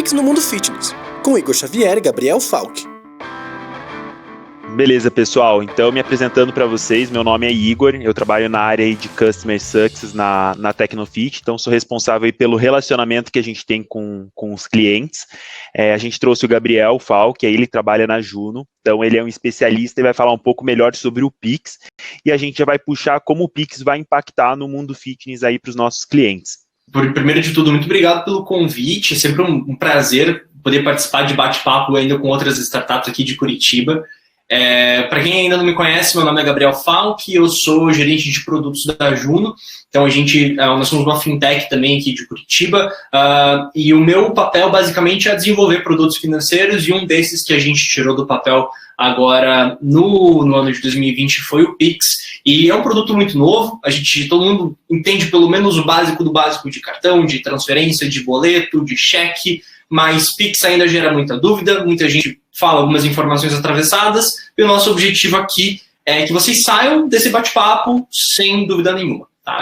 Pix no Mundo Fitness, com Igor Xavier e Gabriel Falck. Beleza, pessoal. Então, me apresentando para vocês, meu nome é Igor, eu trabalho na área aí de Customer Success na Tecnofit, então sou responsável aí pelo relacionamento que a gente tem com os clientes. A gente trouxe o Gabriel Falck, aí ele trabalha na Juno, então ele é um especialista e vai falar um pouco melhor sobre o Pix, e a gente já vai puxar como o Pix vai impactar no mundo fitness aí para os nossos clientes. Primeiro de tudo, muito obrigado pelo convite, é sempre um prazer poder participar de bate-papo ainda com outras startups aqui de Curitiba. Para quem ainda não me conhece, meu nome é Gabriel Falck, eu sou gerente de produtos da Juno, então nós somos uma fintech também aqui de Curitiba, e o meu papel basicamente é desenvolver produtos financeiros, e um desses que a gente tirou do papel agora no ano de 2020 foi o Pix, e é um produto muito novo, todo mundo entende pelo menos o básico do básico de cartão, de transferência, de boleto, de cheque, mas Pix ainda gera muita dúvida, muita gente fala algumas informações atravessadas, e o nosso objetivo aqui é que vocês saiam desse bate-papo sem dúvida nenhuma. Tá?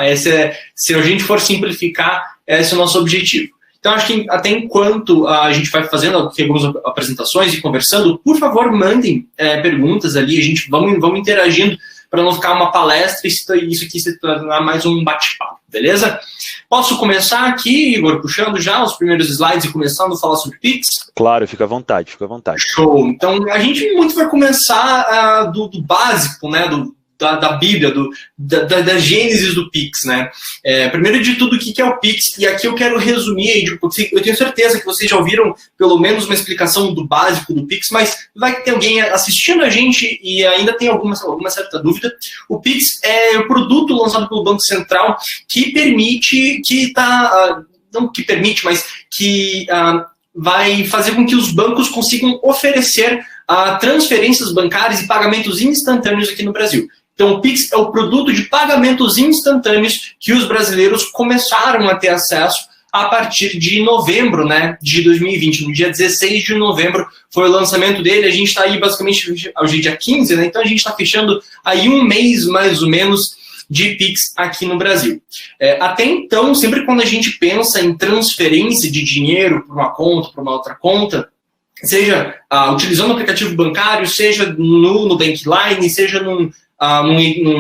Se a gente for simplificar, esse é o nosso objetivo. Então, acho que até enquanto a gente vai fazendo algumas apresentações e conversando, por favor, mandem perguntas ali, vamos interagindo para não ficar uma palestra e isso aqui se tornar mais um bate-papo, beleza? Posso começar aqui, Igor, puxando já os primeiros slides e começando a falar sobre Pix? Claro, fica à vontade, fica à vontade. Show! Então, a gente muito vai começar do básico, né, da Bíblia, da gênesis do Pix, né? Primeiro de tudo, o que é o Pix? E aqui eu quero resumir, eu tenho certeza que vocês já ouviram pelo menos uma explicação do básico do Pix, mas vai ter alguém assistindo a gente e ainda tem alguma certa dúvida. O Pix é o produto lançado pelo Banco Central que vai fazer com que os bancos consigam oferecer transferências bancárias e pagamentos instantâneos aqui no Brasil. Então, o Pix é o produto de pagamentos instantâneos que os brasileiros começaram a ter acesso a partir de novembro, né, de 2020. No dia 16 de novembro foi o lançamento dele. A gente está aí basicamente ao dia 15, né? Então a gente está fechando aí um mês, mais ou menos, de Pix aqui no Brasil. Até então, sempre quando a gente pensa em transferência de dinheiro para uma conta, para uma outra conta, seja utilizando o aplicativo bancário, seja no Bankline, seja num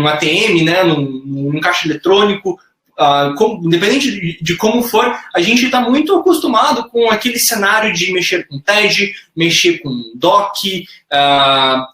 ATM, né, num caixa eletrônico, independente de como for, a gente está muito acostumado com aquele cenário de mexer com TED, mexer com DOC,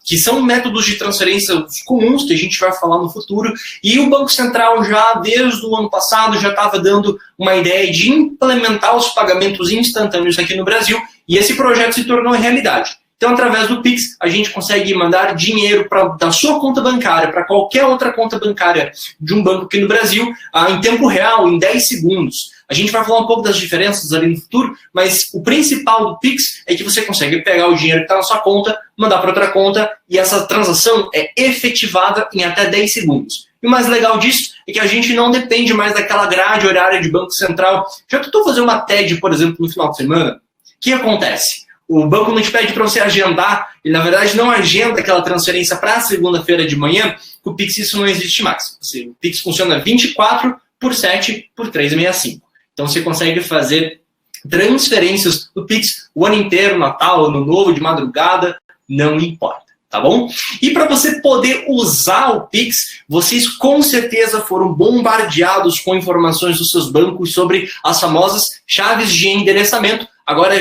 que são métodos de transferência comuns que a gente vai falar no futuro, e o Banco Central já desde o ano passado já estava dando uma ideia de implementar os pagamentos instantâneos aqui no Brasil, e esse projeto se tornou realidade. Então, através do Pix, a gente consegue mandar dinheiro da sua conta bancária para qualquer outra conta bancária de um banco aqui no Brasil em tempo real, em 10 segundos. A gente vai falar um pouco das diferenças ali no futuro, mas o principal do Pix é que você consegue pegar o dinheiro que está na sua conta, mandar para outra conta, e essa transação é efetivada em até 10 segundos. E o mais legal disso é que a gente não depende mais daquela grade horária de Banco Central. Já tentou fazer uma TED, por exemplo, no final de semana? O que acontece? O banco não te pede para você agendar, ele na verdade não agenda aquela transferência para segunda-feira de manhã, com o Pix isso não existe mais. O Pix funciona 24/7/365. Então você consegue fazer transferências do Pix o ano inteiro, Natal, Ano Novo, de madrugada, não importa. Tá bom? E para você poder usar o Pix, vocês com certeza foram bombardeados com informações dos seus bancos sobre as famosas chaves de endereçamento. Agora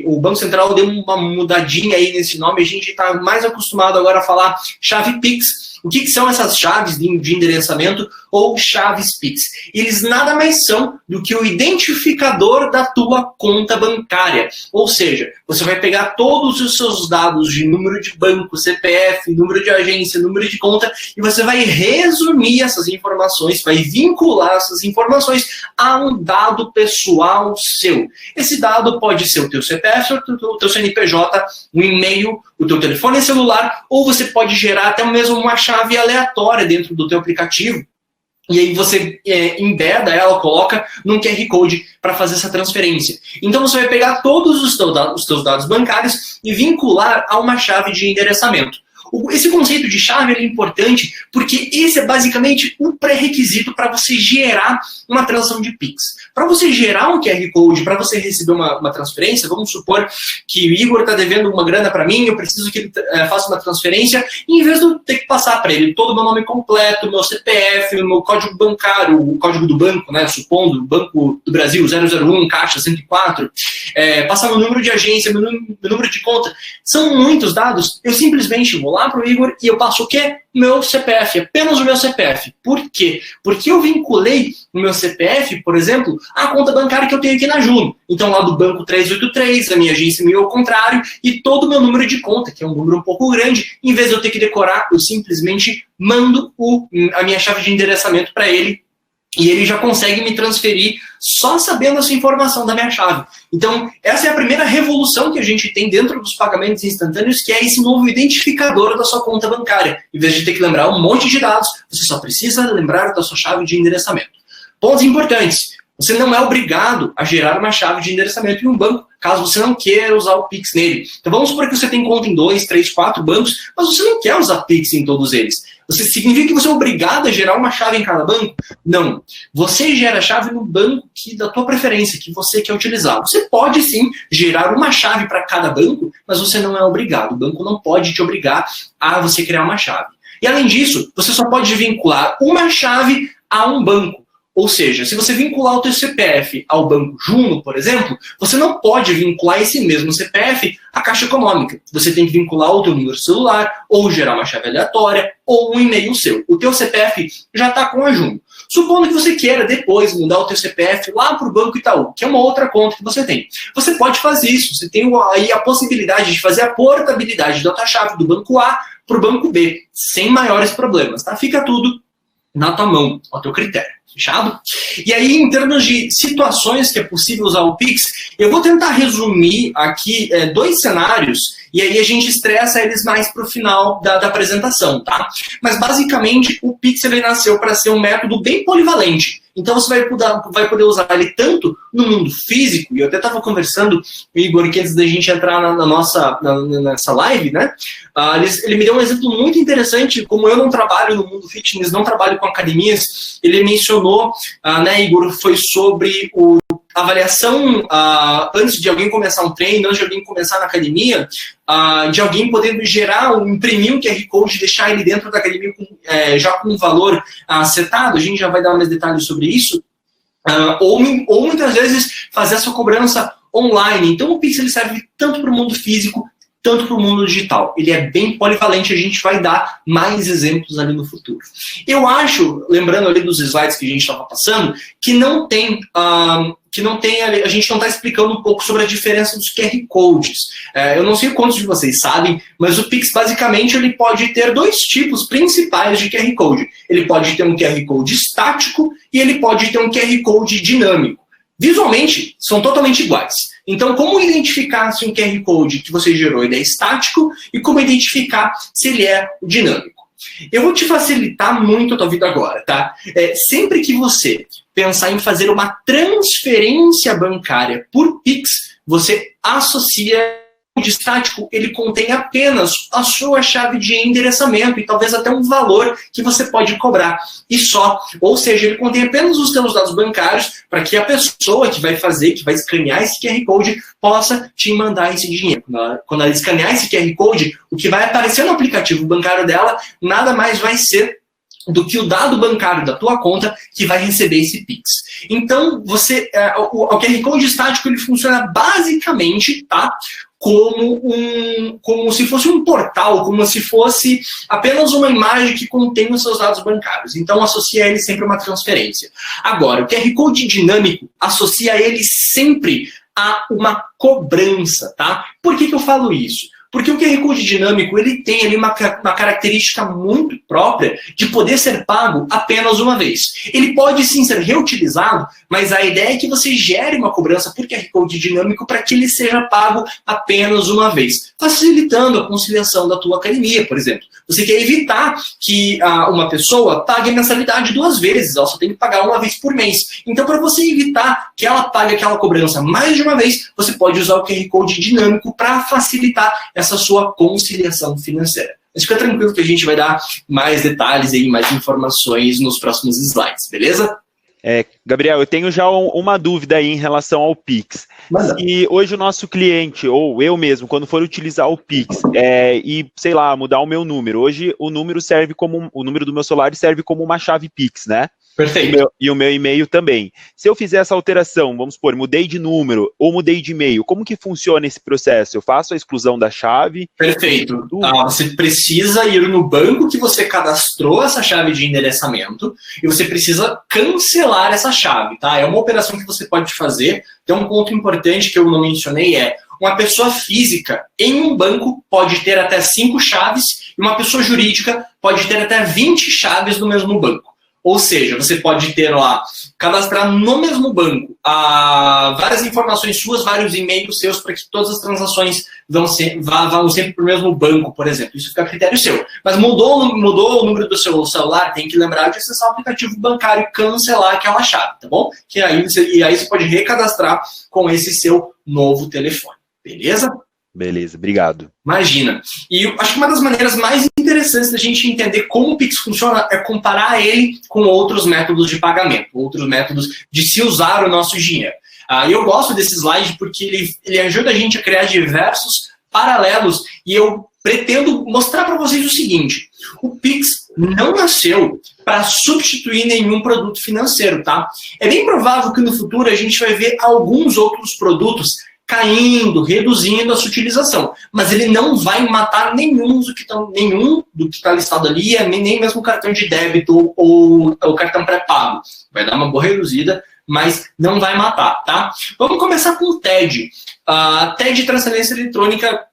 o Banco Central deu uma mudadinha aí nesse nome, a gente está mais acostumado agora a falar chave Pix. O que são essas chaves de endereçamento ou chaves Pix? Eles nada mais são do que o identificador da tua conta bancária. Ou seja, você vai pegar todos os seus dados de número de banco, CPF, número de agência, número de conta, e você vai resumir essas informações, vai vincular essas informações a um dado pessoal seu. Esse dado pode ser o teu CPF, o teu CNPJ, um e-mail, o teu telefone celular, ou você pode gerar até mesmo uma chave aleatória dentro do teu aplicativo, e aí você embeda ela, coloca num QR Code para fazer essa transferência. Então você vai pegar todos os teus dados bancários e vincular a uma chave de endereçamento. Esse conceito de chave é importante porque esse é basicamente um pré-requisito para você gerar uma transação de Pix. Para você gerar um QR Code, para você receber uma transferência, vamos supor que o Igor está devendo uma grana para mim, eu preciso que ele faça uma transferência, e em vez de eu ter que passar para ele todo o meu nome completo, meu CPF, meu código bancário, o código do banco, né, supondo, Banco do Brasil 001, Caixa 104, passar meu número de agência, meu número de conta, são muitos dados, eu simplesmente vou lá para o Igor e eu passo o quê? Meu CPF, apenas o meu CPF. Por quê? Porque eu vinculei o meu CPF, por exemplo, à conta bancária que eu tenho aqui na Juno. Então, lá do banco 383, a minha agência me ao contrário, e todo o meu número de conta, que é um número um pouco grande, em vez de eu ter que decorar, eu simplesmente mando a minha chave de endereçamento para ele, e ele já consegue me transferir só sabendo essa informação da minha chave. Então, essa é a primeira revolução que a gente tem dentro dos pagamentos instantâneos, que é esse novo identificador da sua conta bancária. Em vez de ter que lembrar um monte de dados, você só precisa lembrar da sua chave de endereçamento. Pontos importantes. Você não é obrigado a gerar uma chave de endereçamento em um banco, caso você não queira usar o Pix nele. Então vamos supor que você tem conta em 2, 3, 4 bancos, mas você não quer usar Pix em todos eles. Significa que você é obrigado a gerar uma chave em cada banco? Não. Você gera a chave no banco da tua preferência, que você quer utilizar. Você pode sim gerar uma chave para cada banco, mas você não é obrigado. O banco não pode te obrigar a você criar uma chave. E além disso, você só pode vincular uma chave a um banco. Ou seja, se você vincular o teu CPF ao Banco Juno, por exemplo, você não pode vincular esse mesmo CPF à Caixa Econômica. Você tem que vincular o teu número celular, ou gerar uma chave aleatória, ou um e-mail seu. O teu CPF já está com a Juno. Supondo que você queira depois mudar o teu CPF lá para o Banco Itaú, que é uma outra conta que você tem. Você pode fazer isso. Você tem aí a possibilidade de fazer a portabilidade da tua chave do Banco A para o Banco B, sem maiores problemas. Tá? Fica tudo na tua mão, ao teu critério. Fechado? E aí, em termos de situações que é possível usar o Pix, eu vou tentar resumir aqui 2 cenários, e aí a gente estressa eles mais para o final da apresentação, tá? Mas, basicamente, o Pix ele nasceu para ser um método bem polivalente. Então, você vai poder usar ele tanto no mundo físico, e eu até estava conversando com o Igor que antes da gente entrar nessa live, né? Ele me deu um exemplo muito interessante, como eu não trabalho no mundo fitness, não trabalho com academias, ele mencionou, né, Igor, foi sobre a avaliação antes de alguém começar um treino, antes de alguém começar na academia, de alguém poder imprimir um QR Code, deixar ele dentro da academia já com um valor setado, a gente já vai dar mais detalhes sobre isso, ou muitas vezes fazer a sua cobrança online. Então o Pix ele serve tanto para o mundo físico, tanto para o mundo digital. Ele é bem polivalente, a gente vai dar mais exemplos ali no futuro. Eu acho, lembrando ali dos slides que a gente estava passando, que não tem, a gente não está explicando um pouco sobre a diferença dos QR Codes. Eu não sei quantos de vocês sabem, mas o Pix basicamente ele pode ter 2 tipos principais de QR Code. Ele pode ter um QR Code estático e ele pode ter um QR Code dinâmico. Visualmente, são totalmente iguais. Então, como identificar se um QR Code que você gerou ele é estático e como identificar se ele é dinâmico? Eu vou te facilitar muito a tua vida agora, tá? Sempre que você pensar em fazer uma transferência bancária por Pix, você associa o de estático, ele contém apenas a sua chave de endereçamento e talvez até um valor que você pode cobrar. E só. Ou seja, ele contém apenas os seus dados bancários para que a pessoa que vai escanear esse QR Code, possa te mandar esse dinheiro. Quando ela escanear esse QR Code, o que vai aparecer no aplicativo bancário dela nada mais vai ser do que o dado bancário da tua conta que vai receber esse Pix. Então, o QR Code estático ele funciona basicamente, tá? Como se fosse um portal, como se fosse apenas uma imagem que contém os seus dados bancários. Então, associa ele sempre a uma transferência. Agora, o QR Code dinâmico associa ele sempre a uma cobrança, tá? Por que eu falo isso? Porque o QR Code dinâmico ele tem ali uma característica muito própria de poder ser pago apenas uma vez. Ele pode sim ser reutilizado, mas a ideia é que você gere uma cobrança por QR Code dinâmico para que ele seja pago apenas uma vez, facilitando a conciliação da tua academia, por exemplo. Você quer evitar que uma pessoa pague a mensalidade 2 vezes, ela só tem que pagar uma vez por mês. Então, para você evitar que ela pague aquela cobrança mais de uma vez, você pode usar o QR Code dinâmico para facilitar essa sua conciliação financeira. Mas fica tranquilo que a gente vai dar mais detalhes e mais informações nos próximos slides, beleza? Gabriel, eu tenho já uma dúvida aí em relação ao Pix. Manda. Se hoje o nosso cliente, ou eu mesmo, quando for utilizar o Pix e, sei lá, mudar o meu número, hoje o número o número do meu celular serve como uma chave Pix, né? Perfeito. E o meu e-mail também. Se eu fizer essa alteração, vamos supor, mudei de número ou mudei de e-mail, como que funciona esse processo? Eu faço a exclusão da chave? Perfeito. Você precisa ir no banco que você cadastrou essa chave de endereçamento e você precisa cancelar essa chave, tá? É uma operação que você pode fazer. Tem um ponto importante que eu não mencionei, uma pessoa física em um banco pode ter até 5 chaves e uma pessoa jurídica pode ter até 20 chaves no mesmo banco. Ou seja, você pode ter lá, cadastrar no mesmo banco várias informações suas, vários e-mails seus, para que todas as transações vão sempre para o mesmo banco, por exemplo. Isso fica a critério seu. Mas mudou o número do seu celular, tem que lembrar de acessar o aplicativo bancário e cancelar aquela chave, tá bom? E aí você pode recadastrar com esse seu novo telefone, beleza? Beleza, obrigado. Imagina. E eu acho que uma das maneiras mais interessantes da gente entender como o Pix funciona é comparar ele com outros métodos de pagamento, outros métodos de se usar o nosso dinheiro. Eu gosto desse slide porque ele ajuda a gente a criar diversos paralelos e eu pretendo mostrar para vocês o seguinte: o Pix não nasceu para substituir nenhum produto financeiro, tá? É bem provável que no futuro a gente vai ver alguns outros produtos caindo, reduzindo a sua utilização. Mas ele não vai matar nenhum do que está listado ali, nem mesmo o cartão de débito ou o cartão pré-pago. Vai dar uma boa reduzida, mas não vai matar, tá? Vamos começar com o TED. TED, transferência eletrônica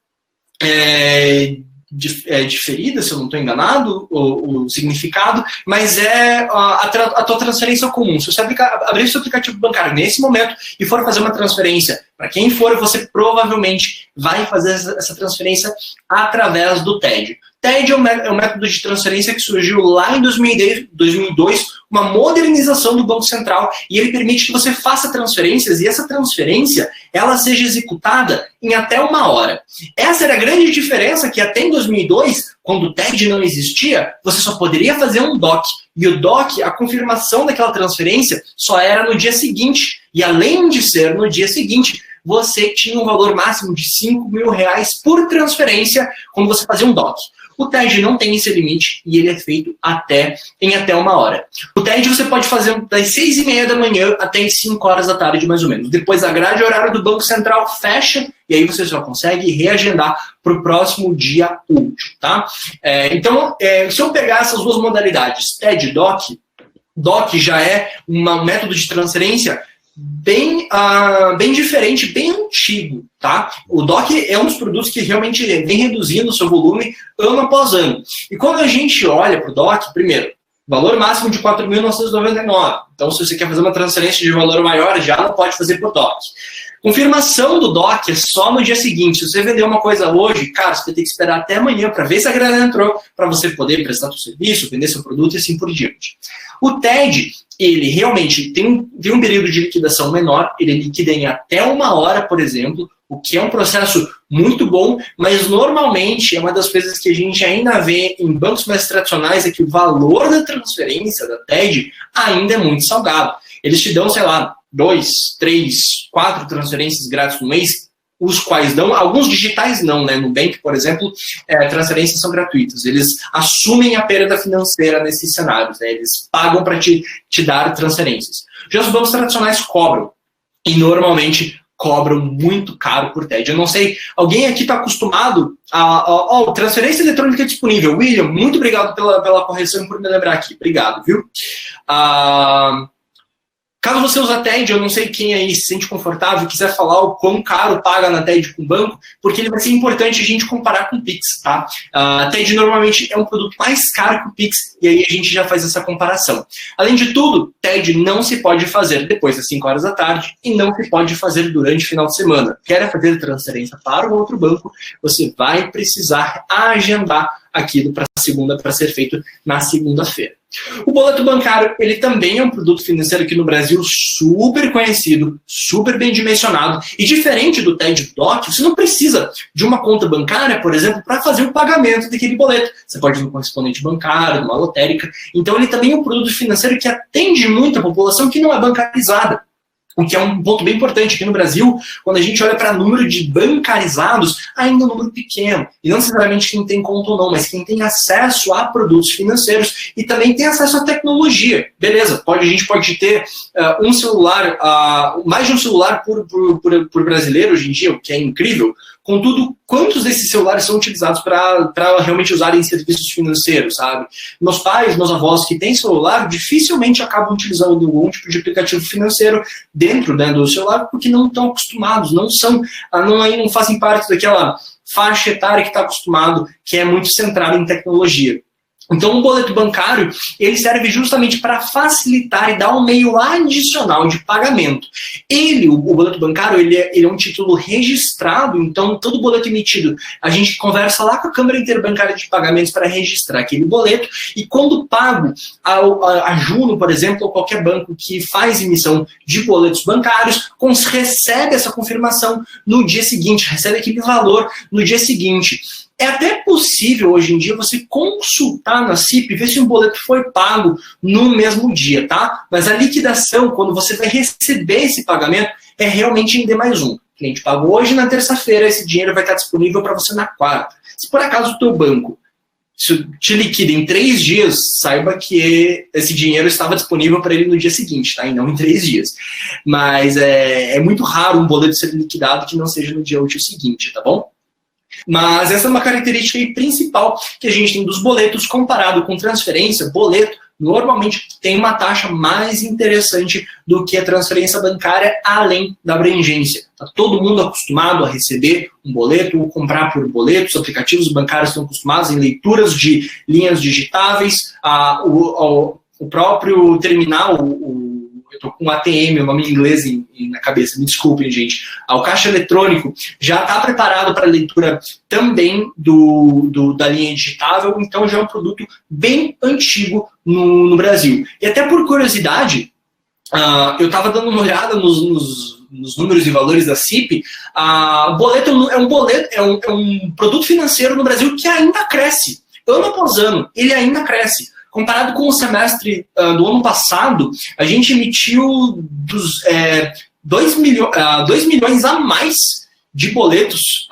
diferida, se eu não estou enganado, o significado, mas é a tua transferência comum. Se você abrir seu aplicativo bancário nesse momento e for fazer uma transferência, para quem for, você provavelmente vai fazer essa transferência através do TED. TED é um método de transferência que surgiu lá em 2002, uma modernização do Banco Central, e ele permite que você faça transferências, e essa transferência ela seja executada em até 1 hora. Essa era a grande diferença, que até em 2002, quando o TED não existia, você só poderia fazer um DOC. E o DOC, a confirmação daquela transferência, só era no dia seguinte. E além de ser no dia seguinte, você tinha um valor máximo de R$5.000 por transferência quando você fazia um DOC. O TED não tem esse limite e ele é feito em até 1 hora. O TED você pode fazer das 6h30 da manhã até as 5 horas da tarde, mais ou menos. Depois a grade horária do Banco Central fecha e aí você só consegue reagendar para o próximo dia útil, tá? Então, se eu pegar essas duas modalidades, TED e DOC, DOC já é um método de transferência bem diferente, bem antigo, tá? O DOC é um dos produtos que realmente vem reduzindo o seu volume ano após ano. E quando a gente olha para o DOC, primeiro, valor máximo de R$4.999. Então, se você quer fazer uma transferência de valor maior, já não pode fazer por DOC. Confirmação do DOC é só no dia seguinte. Se você vender uma coisa hoje, cara, você vai ter que esperar até amanhã para ver se a grana entrou, para você poder prestar seu serviço, vender seu produto e assim por diante. O TED, ele realmente tem um período de liquidação menor, ele liquida em até 1 hora, por exemplo, o que é um processo muito bom, mas normalmente é uma das coisas que a gente ainda vê em bancos mais tradicionais, é que o valor da transferência da TED ainda é muito salgado. Eles te dão, sei lá, 2, 3, 4 transferências grátis no mês, os quais dão, alguns digitais não, né? Nubank, por exemplo, transferências são gratuitas. Eles assumem a perda financeira nesses cenários, né? Eles pagam para te dar transferências. Já os bancos tradicionais cobram, e normalmente cobram muito caro por TED. Eu não sei, alguém aqui está acostumado a transferência eletrônica disponível. William, muito obrigado pela correção e por me lembrar aqui. Obrigado, viu? Caso você use a TED, eu não sei quem aí se sente confortável, quiser falar o quão caro paga na TED com o banco, porque ele vai ser importante a gente comparar com o Pix, tá? A TED normalmente é um produto mais caro que o Pix, e aí a gente já faz essa comparação. Além de tudo, TED não se pode fazer depois das 5 horas da tarde e não se pode fazer durante o final de semana. Quer fazer transferência para o outro banco, você vai precisar agendar aquilo para ser feito na segunda-feira. O boleto bancário, ele também é um produto financeiro aqui no Brasil super conhecido, super bem dimensionado, e diferente do TED e do DOC, você não precisa de uma conta bancária, por exemplo, para fazer o pagamento daquele boleto. Você pode ir no correspondente bancário, numa lotérica. Então ele também é um produto financeiro que atende muito a população que não é bancarizada. O que é um ponto bem importante aqui no Brasil, quando a gente olha para o número de bancarizados, ainda é um número pequeno. E não necessariamente quem tem conta ou não, mas quem tem acesso a produtos financeiros e também tem acesso à tecnologia. Beleza, a gente pode ter um celular, mais de um celular por brasileiro hoje em dia, o que é incrível. Contudo, quantos desses celulares são utilizados para realmente usarem serviços financeiros, sabe? Meus pais, meus avós que têm celular, dificilmente acabam utilizando algum tipo de aplicativo financeiro dentro, né, do celular, porque não estão acostumados, não fazem parte daquela faixa etária que está acostumado, que é muito centrada em tecnologia. Então, o boleto bancário, ele serve justamente para facilitar e dar um meio adicional de pagamento. O boleto bancário, ele é um título registrado, então, todo boleto emitido, a gente conversa lá com a Câmara Interbancária de Pagamentos para registrar aquele boleto, e quando pago a Juno, por exemplo, ou qualquer banco que faz emissão de boletos bancários, recebe essa confirmação no dia seguinte, recebe aquele valor no dia seguinte. É até possível, hoje em dia, você consultar na CIP e ver se um boleto foi pago no mesmo dia, tá? Mas a liquidação, quando você vai receber esse pagamento, é realmente em D+1. O cliente pagou hoje, na terça-feira, esse dinheiro vai estar disponível para você na quarta. Se por acaso o teu banco te liquida em 3 dias, saiba que esse dinheiro estava disponível para ele no dia seguinte, tá? E não em 3 dias. Mas é muito raro um boleto ser liquidado que não seja no dia útil seguinte, tá bom? Mas essa é uma característica principal que a gente tem dos boletos comparado com transferência. Boleto normalmente tem uma taxa mais interessante do que a transferência bancária, além da abrangência. Está todo mundo acostumado a receber um boleto ou comprar por boleto. Os aplicativos bancários estão acostumados em leituras de linhas digitáveis, o próprio terminal, eu estou com ATM, o nome em inglês na cabeça, me desculpem, gente. O caixa eletrônico já está preparado para leitura também da linha digitável, então já é um produto bem antigo no Brasil. E até por curiosidade, eu estava dando uma olhada nos números e valores da CIP. O boleto é um produto financeiro no Brasil que ainda cresce. Ano após ano, ele ainda cresce. Comparado com o semestre do ano passado, a gente emitiu 2 milhões a mais de boletos,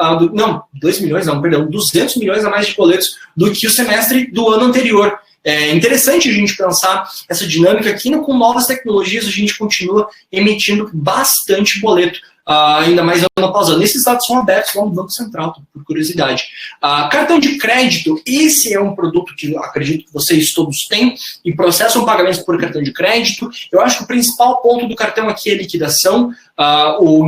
200 milhões a mais de boletos do que o semestre do ano anterior. É interessante a gente pensar essa dinâmica aqui, com novas tecnologias a gente continua emitindo bastante boleto. Ainda mais ano após ano. Esses dados são abertos lá no Banco Central, por curiosidade. Cartão de crédito, esse é um produto que eu acredito que vocês todos têm e processam pagamentos por cartão de crédito. Eu acho que o principal ponto do cartão aqui é liquidação.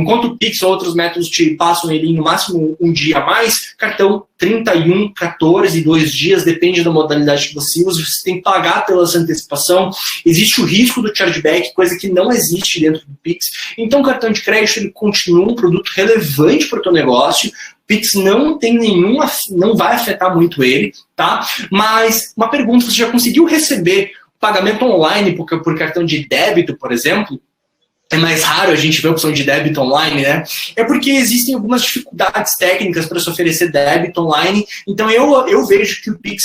Enquanto o Pix ou outros métodos te passam ele no máximo um dia a mais, cartão 31, 14, 2 dias, depende da modalidade que você usa, você tem que pagar pela antecipação, existe o risco do chargeback, coisa que não existe dentro do Pix. Então o cartão de crédito ele continua um produto relevante para o teu negócio. Pix não vai afetar muito ele, tá? Mas uma pergunta, você já conseguiu receber pagamento online por cartão de débito, por exemplo? É mais raro a gente ver a opção de débito online, né? É porque existem algumas dificuldades técnicas para se oferecer débito online. Então, eu vejo que o Pix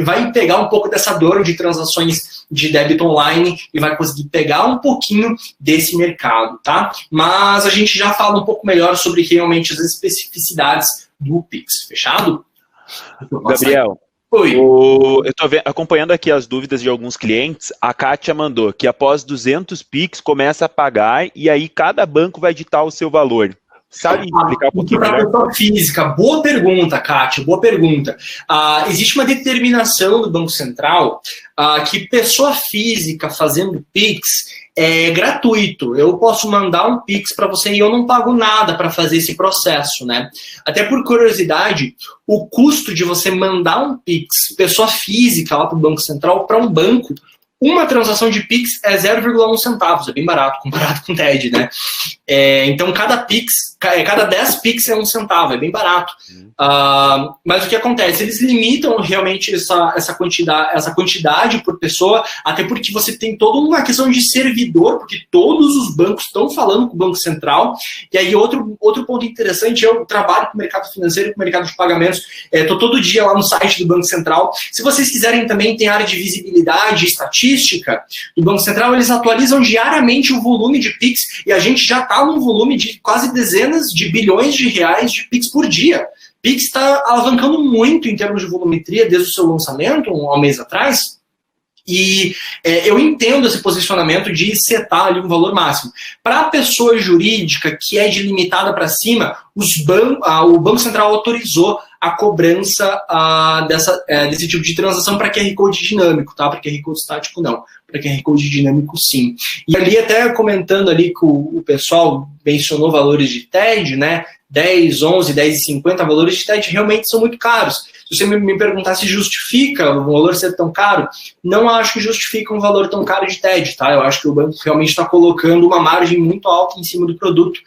vai pegar um pouco dessa dor de transações de débito online e vai conseguir pegar um pouquinho desse mercado, tá? Mas a gente já fala um pouco melhor sobre realmente as especificidades do Pix. Fechado? Gabriel. Oi. Eu estou acompanhando aqui as dúvidas de alguns clientes. A Kátia mandou que após 200 Pix começa a pagar e aí cada banco vai ditar o seu valor. Sabe explicar um pouquinho melhor? Para pessoa física, boa pergunta, Kátia, boa pergunta. Existe uma determinação do Banco Central que pessoa física fazendo Pix é gratuito. Eu posso mandar um Pix para você e eu não pago nada para fazer esse processo, né? Até por curiosidade, o custo de você mandar um Pix, pessoa física lá para o Banco Central, para um banco, uma transação de Pix é 0,1 centavos, é bem barato comparado com o TED, né? Então, cada 10 Pix é 1 centavo, é bem barato. Mas o que acontece? Eles limitam realmente essa quantidade por pessoa, até porque você tem toda uma questão de servidor, porque todos os bancos estão falando com o Banco Central. E aí, outro ponto interessante, eu trabalho com o mercado financeiro e com o mercado de pagamentos, estou todo dia lá no site do Banco Central. Se vocês quiserem também, tem área de visibilidade, estatística do Banco Central, eles atualizam diariamente o volume de Pix, e a gente já está num volume de quase dezenas de bilhões de reais de Pix por dia. Pix está alavancando muito em termos de volumetria desde o seu lançamento, há um mês atrás, e eu entendo esse posicionamento de setar ali um valor máximo. Para a pessoa jurídica que é de limitada para cima, o Banco Central autorizou a cobrança desse tipo de transação para QR Code dinâmico, tá? Para QR Code estático não, para QR Code dinâmico sim. E ali até comentando ali que o pessoal mencionou valores de TED, né? 10, 11, 10 e 50 valores de TED realmente são muito caros. Se você me perguntar se justifica o valor ser tão caro, não acho que justifica um valor tão caro de TED, tá? Eu acho que o banco realmente está colocando uma margem muito alta em cima do produto.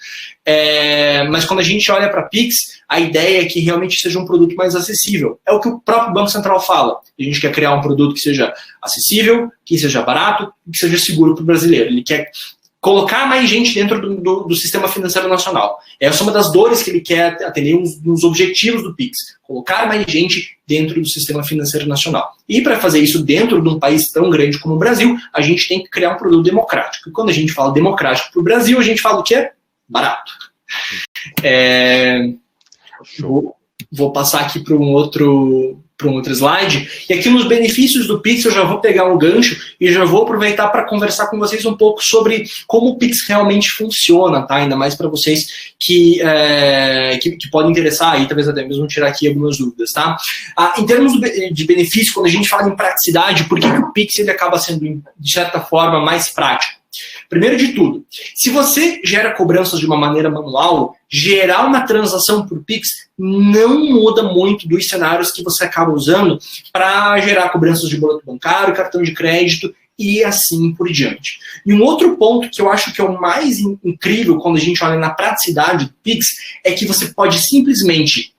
Mas quando a gente olha para Pix, a ideia é que realmente seja um produto mais acessível. É o que o próprio Banco Central fala. A gente quer criar um produto que seja acessível, que seja barato e que seja seguro para o brasileiro. Ele quer colocar mais gente dentro do sistema financeiro nacional. Essa é uma das dores que ele quer atender, um dos objetivos do Pix. Colocar mais gente dentro do sistema financeiro nacional. E para fazer isso dentro de um país tão grande como o Brasil, a gente tem que criar um produto democrático. E quando a gente fala democrático para o Brasil, a gente fala o quê? Barato. Vou passar aqui para um outro slide. E aqui nos benefícios do Pix eu já vou pegar um gancho e já vou aproveitar para conversar com vocês um pouco sobre como o Pix realmente funciona, tá? Ainda mais para vocês que podem interessar e talvez até mesmo tirar aqui algumas dúvidas, tá? Em termos de benefício, quando a gente fala em praticidade, por que o Pix ele acaba sendo, de certa forma, mais prático? Primeiro de tudo, se você gera cobranças de uma maneira manual, gerar uma transação por Pix não muda muito dos cenários que você acaba usando para gerar cobranças de boleto bancário, cartão de crédito e assim por diante. E um outro ponto que eu acho que é o mais incrível quando a gente olha na praticidade do Pix é que você pode simplesmente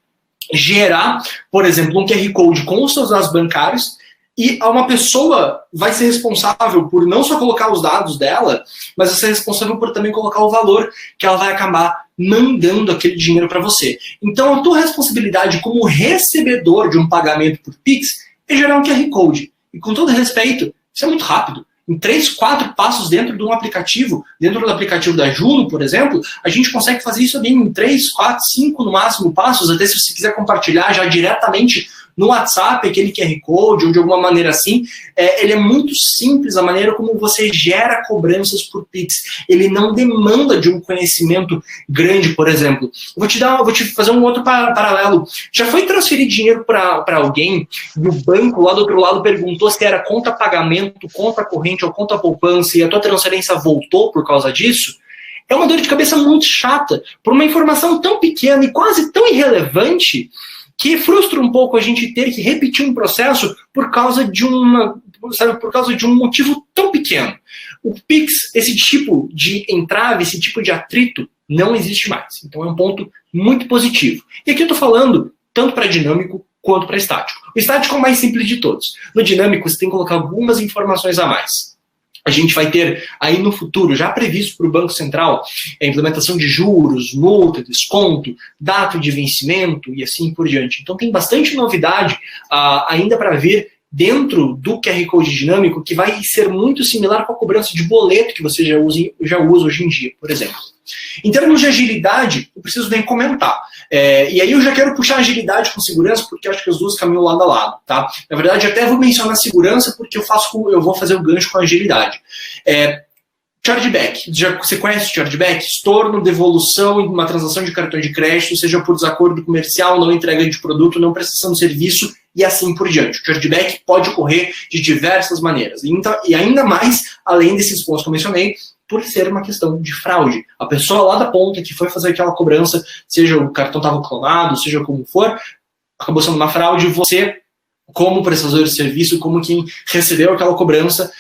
gerar, por exemplo, um QR Code com os seus dados bancários e uma pessoa vai ser responsável por não só colocar os dados dela, mas vai ser responsável por também colocar o valor que ela vai acabar mandando aquele dinheiro para você. Então, a tua responsabilidade como recebedor de um pagamento por Pix é gerar um QR Code. E com todo respeito, isso é muito rápido. Em 3, 4 passos dentro de um aplicativo, dentro do aplicativo da Juno, por exemplo, a gente consegue fazer isso ali em 3, 4, 5 no máximo passos, até se você quiser compartilhar já diretamente no WhatsApp, aquele QR Code, ou de alguma maneira assim, ele é muito simples a maneira como você gera cobranças por Pix. Ele não demanda de um conhecimento grande, por exemplo. Vou te fazer um outro paralelo. Já foi transferir dinheiro para alguém e o banco lá do outro lado perguntou se era conta pagamento, conta corrente ou conta poupança e a tua transferência voltou por causa disso? É uma dor de cabeça muito chata, por uma informação tão pequena e quase tão irrelevante que frustra um pouco a gente ter que repetir um processo por causa de um motivo tão pequeno. O Pix, esse tipo de entrave, esse tipo de atrito, não existe mais. Então é um ponto muito positivo. E aqui eu estou falando tanto para dinâmico quanto para estático. O estático é o mais simples de todos. No dinâmico você tem que colocar algumas informações a mais. A gente vai ter aí no futuro, já previsto para o Banco Central, a implementação de juros, multa, desconto, data de vencimento e assim por diante. Então tem bastante novidade ainda para vir dentro do QR Code dinâmico que vai ser muito similar com a cobrança de boleto que você já usa hoje em dia, por exemplo. Em termos de agilidade, eu preciso nem comentar. E aí eu já quero puxar agilidade com segurança, porque eu acho que as duas caminham lado a lado. Tá? Na verdade, até vou mencionar segurança, porque eu vou fazer o gancho com agilidade. Chargeback. Você conhece o chargeback? Estorno, devolução em uma transação de cartão de crédito, seja por desacordo comercial, não entrega de produto, não prestação de serviço e assim por diante. O chargeback pode ocorrer de diversas maneiras. E ainda mais, além desses pontos que eu mencionei, por ser uma questão de fraude. A pessoa lá da ponta que foi fazer aquela cobrança, seja o cartão estava clonado, seja como for, acabou sendo uma fraude, você como prestador de serviço, como quem recebeu aquela cobrança,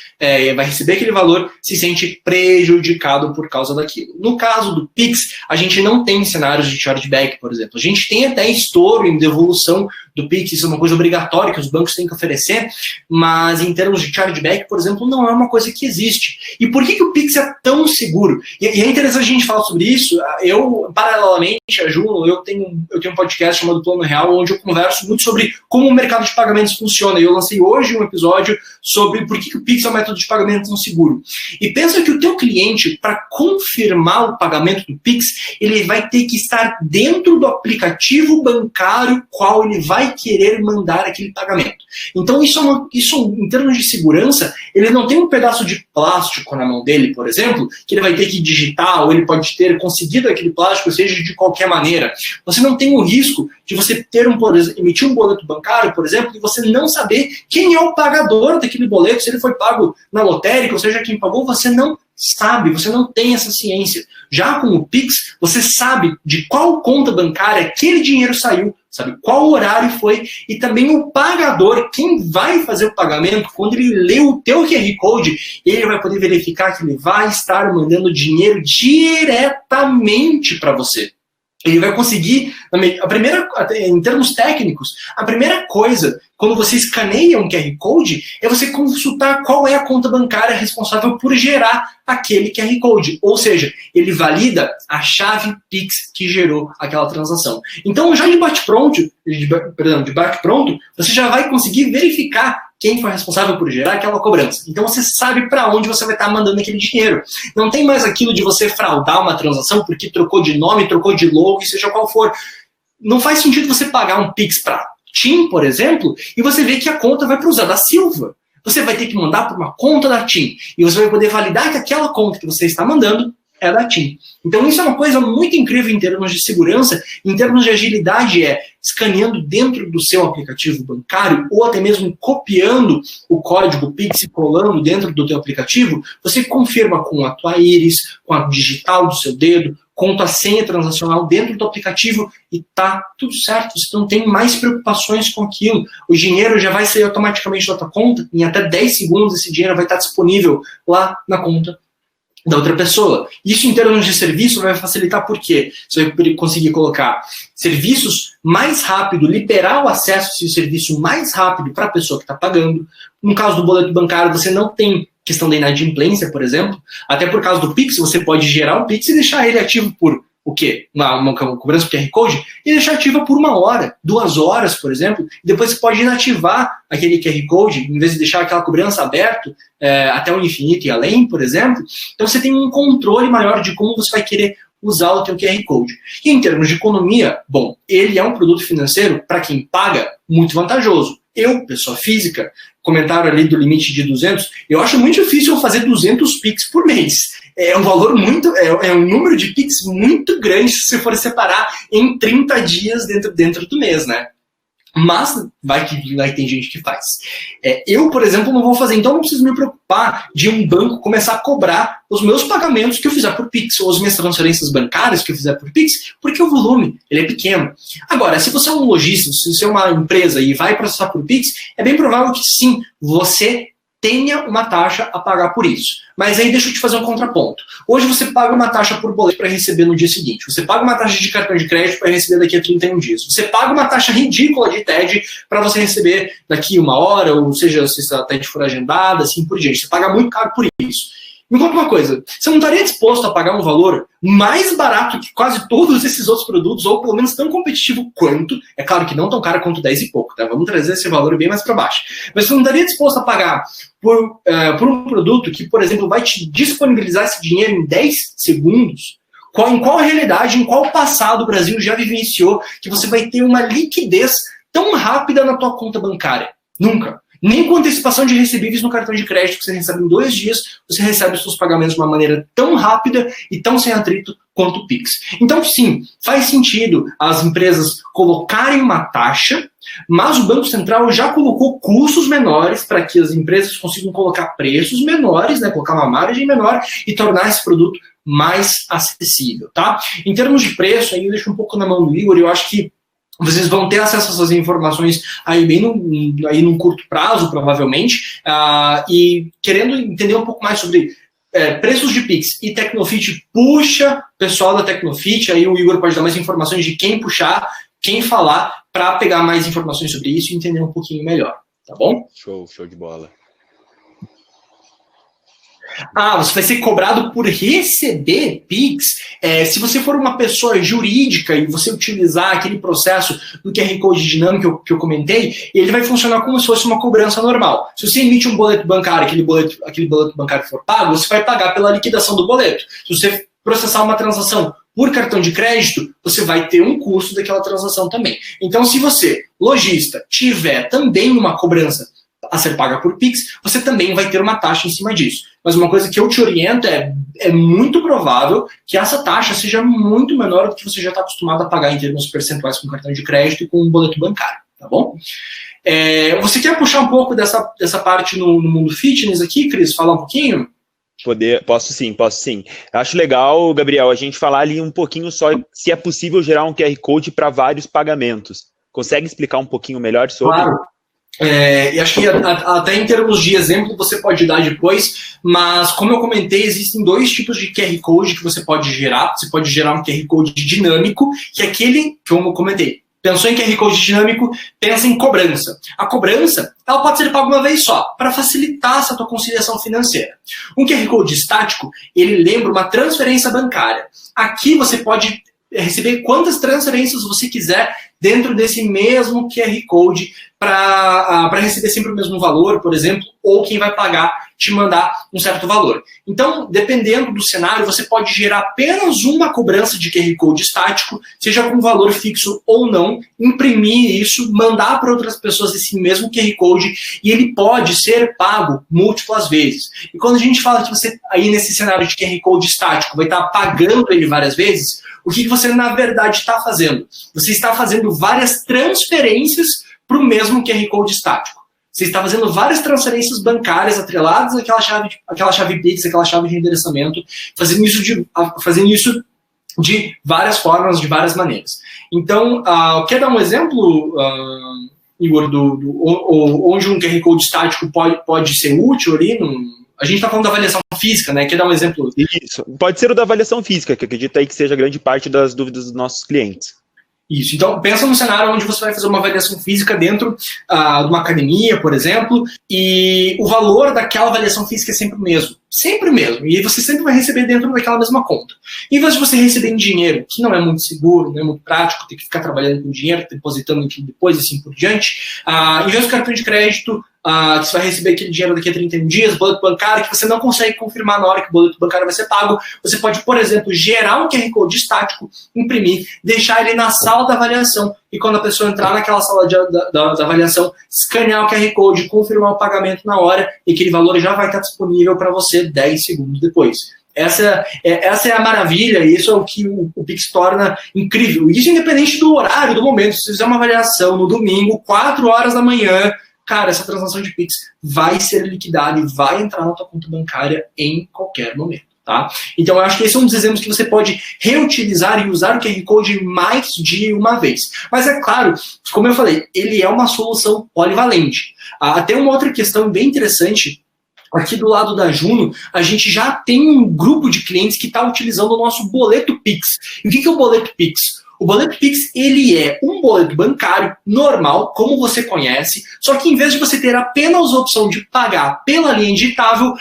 vai receber aquele valor, se sente prejudicado por causa daquilo. No caso do Pix, a gente não tem cenários de chargeback, por exemplo. A gente tem até estouro em devolução do Pix, isso é uma coisa obrigatória que os bancos têm que oferecer, mas em termos de chargeback, por exemplo, não é uma coisa que existe. E por que o Pix é tão seguro? E é interessante a gente falar sobre isso. Eu, paralelamente, a Juno, eu tenho um podcast chamado Plano Real, onde eu converso muito sobre como o mercado de pagamentos funciona. E eu lancei hoje um episódio sobre por que o Pix é um método de pagamento tão seguro. E pensa que o teu cliente, para confirmar o pagamento do Pix, ele vai ter que estar dentro do aplicativo bancário qual ele vai querer mandar aquele pagamento. Então, isso em termos de segurança, ele não tem um pedaço de plástico na mão dele, por exemplo, que ele vai ter que digitar, ou ele pode ter conseguido aquele plástico, seja de qualquer maneira. Você não tem o risco de você emitir um boleto bancário, por exemplo, e você não saber quem é o pagador daquele boleto, se ele foi pago na lotérica, ou seja, quem pagou, você não sabe, você não tem essa ciência. Já com o Pix, você sabe de qual conta bancária aquele dinheiro saiu, sabe qual horário foi, e também o pagador, quem vai fazer o pagamento, quando ele lê o teu QR Code, ele vai poder verificar que ele vai estar mandando dinheiro diretamente para você. Ele vai conseguir, em termos técnicos, a primeira coisa, quando você escaneia um QR Code, é você consultar qual é a conta bancária responsável por gerar aquele QR Code. Ou seja, ele valida a chave Pix que gerou aquela transação. Então, já de bate-pronto, você já vai conseguir verificar quem foi responsável por gerar aquela cobrança. Então você sabe para onde você vai estar mandando aquele dinheiro. Não tem mais aquilo de você fraudar uma transação porque trocou de nome, trocou de logo, seja qual for. Não faz sentido você pagar um Pix para TIM, por exemplo, e você vê que a conta vai para o Zé da Silva. Você vai ter que mandar para uma conta da TIM. E você vai poder validar que aquela conta que você está mandando é da TIM. Então isso é uma coisa muito incrível em termos de segurança, em termos de agilidade, escaneando dentro do seu aplicativo bancário, ou até mesmo copiando o código Pix e colando dentro do teu aplicativo, você confirma com a tua íris, com a digital do seu dedo, com a senha transacional dentro do aplicativo e tá tudo certo, você não tem mais preocupações com aquilo. O dinheiro já vai sair automaticamente da tua conta, em até 10 segundos esse dinheiro vai estar disponível lá na conta da outra pessoa. Isso em termos de serviço vai facilitar porque você vai conseguir colocar serviços mais rápido, liberar o acesso a esse serviço mais rápido para a pessoa que está pagando. No caso do boleto bancário, você não tem questão da inadimplência, por exemplo. Até por causa do Pix, você pode gerar o Pix e deixar ele ativo por o quê? Uma cobrança por QR Code e deixar ativa por 1 hora, 2 horas, por exemplo. E depois você pode inativar aquele QR Code, em vez de deixar aquela cobrança aberta até o infinito e além, por exemplo. Então você tem um controle maior de como você vai querer usar o teu QR Code. E em termos de economia, bom, ele é um produto financeiro, para quem paga, muito vantajoso. Eu, pessoa física, comentaram ali do limite de 200, eu acho muito difícil eu fazer 200 Pix por mês. É um valor é um número de Pix muito grande se você for separar em 30 dias dentro do mês, né? Mas vai ter gente que faz. Eu, por exemplo, não vou fazer, então não preciso me preocupar de um banco começar a cobrar os meus pagamentos que eu fizer por Pix, ou as minhas transferências bancárias que eu fizer por Pix, porque o volume ele é pequeno. Agora, se você é um lojista, se você é uma empresa e vai processar por Pix, é bem provável que sim, você tenha uma taxa a pagar por isso. Mas aí deixa eu te fazer um contraponto. Hoje você paga uma taxa por boleto para receber no dia seguinte. Você paga uma taxa de cartão de crédito para receber daqui a 31 dias. Você paga uma taxa ridícula de TED para você receber daqui 1 hora, ou seja, se a TED for agendada, assim por diante. Você paga muito caro por isso. Me conta uma coisa, você não estaria disposto a pagar um valor mais barato que quase todos esses outros produtos, ou pelo menos tão competitivo quanto, é claro que não tão caro quanto 10 e pouco, tá? Vamos trazer esse valor bem mais para baixo. Mas você não estaria disposto a pagar por um produto que, por exemplo, vai te disponibilizar esse dinheiro em 10 segundos? Em qual realidade, em qual passado o Brasil já vivenciou que você vai ter uma liquidez tão rápida na tua conta bancária? Nunca. Nem com antecipação de recebíveis no cartão de crédito que você recebe em 2 dias, você recebe os seus pagamentos de uma maneira tão rápida e tão sem atrito quanto o Pix. Então, sim, faz sentido as empresas colocarem uma taxa, mas o Banco Central já colocou custos menores para que as empresas consigam colocar preços menores, né, colocar uma margem menor e tornar esse produto mais acessível, tá? Em termos de preço, aí eu deixo um pouco na mão do Igor, eu acho que Vocês vão ter acesso a essas informações aí aí num curto prazo, provavelmente, e querendo entender um pouco mais sobre preços de Pix e Tecnofit, puxa o pessoal da Tecnofit, aí o Igor pode dar mais informações de quem puxar, quem falar, para pegar mais informações sobre isso e entender um pouquinho melhor, tá bom? Show de bola. Você vai ser cobrado por receber Pix. Se você for uma pessoa jurídica e você utilizar aquele processo do QR Code dinâmico que eu comentei, ele vai funcionar como se fosse uma cobrança normal. Se você emite um boleto bancário, aquele boleto bancário for pago, você vai pagar pela liquidação do boleto. Se você processar uma transação por cartão de crédito, você vai ter um custo daquela transação também. Então, se você, lojista, tiver também uma cobrança a ser paga por Pix, você também vai ter uma taxa em cima disso. Mas uma coisa que eu te oriento é muito provável que essa taxa seja muito menor do que você já está acostumado a pagar em termos percentuais com cartão de crédito e com um boleto bancário, tá bom? Você quer puxar um pouco dessa parte no mundo fitness aqui, Cris? Falar um pouquinho? Posso sim. Acho legal, Gabriel, a gente falar ali um pouquinho só se é possível gerar um QR Code para vários pagamentos. Consegue explicar um pouquinho melhor sobre? Claro. E acho que até em termos de exemplo você pode dar depois, mas como eu comentei, existem dois tipos de QR Code que você pode gerar. Você pode gerar um QR Code dinâmico, que é aquele, como eu comentei, pensou em QR Code dinâmico, pensa em cobrança. A cobrança, ela pode ser paga uma vez só, para facilitar essa tua conciliação financeira. Um QR Code estático, ele lembra uma transferência bancária. Aqui você pode receber quantas transferências você quiser dentro desse mesmo QR Code para receber sempre o mesmo valor, por exemplo, ou quem vai pagar te mandar um certo valor. Então, dependendo do cenário, você pode gerar apenas uma cobrança de QR Code estático, seja com valor fixo ou não, imprimir isso, mandar para outras pessoas esse mesmo QR Code e ele pode ser pago múltiplas vezes. E quando a gente fala que você, aí nesse cenário de QR Code estático, vai estar pagando ele várias vezes, o que você na verdade está fazendo? Você está fazendo várias transferências para o mesmo QR Code estático. Você está fazendo várias transferências bancárias atreladas àquela chave Pix, aquela chave de endereçamento, fazendo isso de várias formas, de várias maneiras. Então, quer dar um exemplo, Igor, onde um QR Code estático pode ser útil ali? A gente está falando da avaliação física, né? Quer dar um exemplo? Isso, pode ser o da avaliação física, que eu acredito aí que seja grande parte das dúvidas dos nossos clientes. Isso, então pensa num cenário onde você vai fazer uma avaliação física dentro de uma academia, por exemplo, e o valor daquela avaliação física é sempre o mesmo, e você sempre vai receber dentro daquela mesma conta. Em vez de você receber em dinheiro, que não é muito seguro, não é muito prático, tem que ficar trabalhando com dinheiro, depositando depois e assim por diante, em vez do cartão de crédito, que você vai receber aquele dinheiro daqui a 31 dias, boleto bancário, que você não consegue confirmar na hora que o boleto bancário vai ser pago, você pode, por exemplo, gerar um QR Code estático, imprimir, deixar ele na sala da avaliação, e quando a pessoa entrar naquela sala da avaliação, escanear o QR Code, confirmar o pagamento na hora, e aquele valor já vai estar disponível para você 10 segundos depois. Essa é a maravilha, e isso é o que o Pix torna incrível. Isso independente do horário, do momento. Se você fizer uma avaliação no domingo, 4 horas da manhã, cara, essa transação de Pix vai ser liquidada e vai entrar na tua conta bancária em qualquer momento, tá? Então, eu acho que esse é um dos exemplos que você pode reutilizar e usar o QR Code mais de uma vez. Mas é claro, como eu falei, ele é uma solução polivalente. Até uma outra questão bem interessante, aqui do lado da Juno, a gente já tem um grupo de clientes que está utilizando o nosso boleto Pix. E o que é o boleto Pix? O boleto Pix, ele é um boleto bancário normal, como você conhece, só que em vez de você ter apenas a opção de pagar pela linha digitável,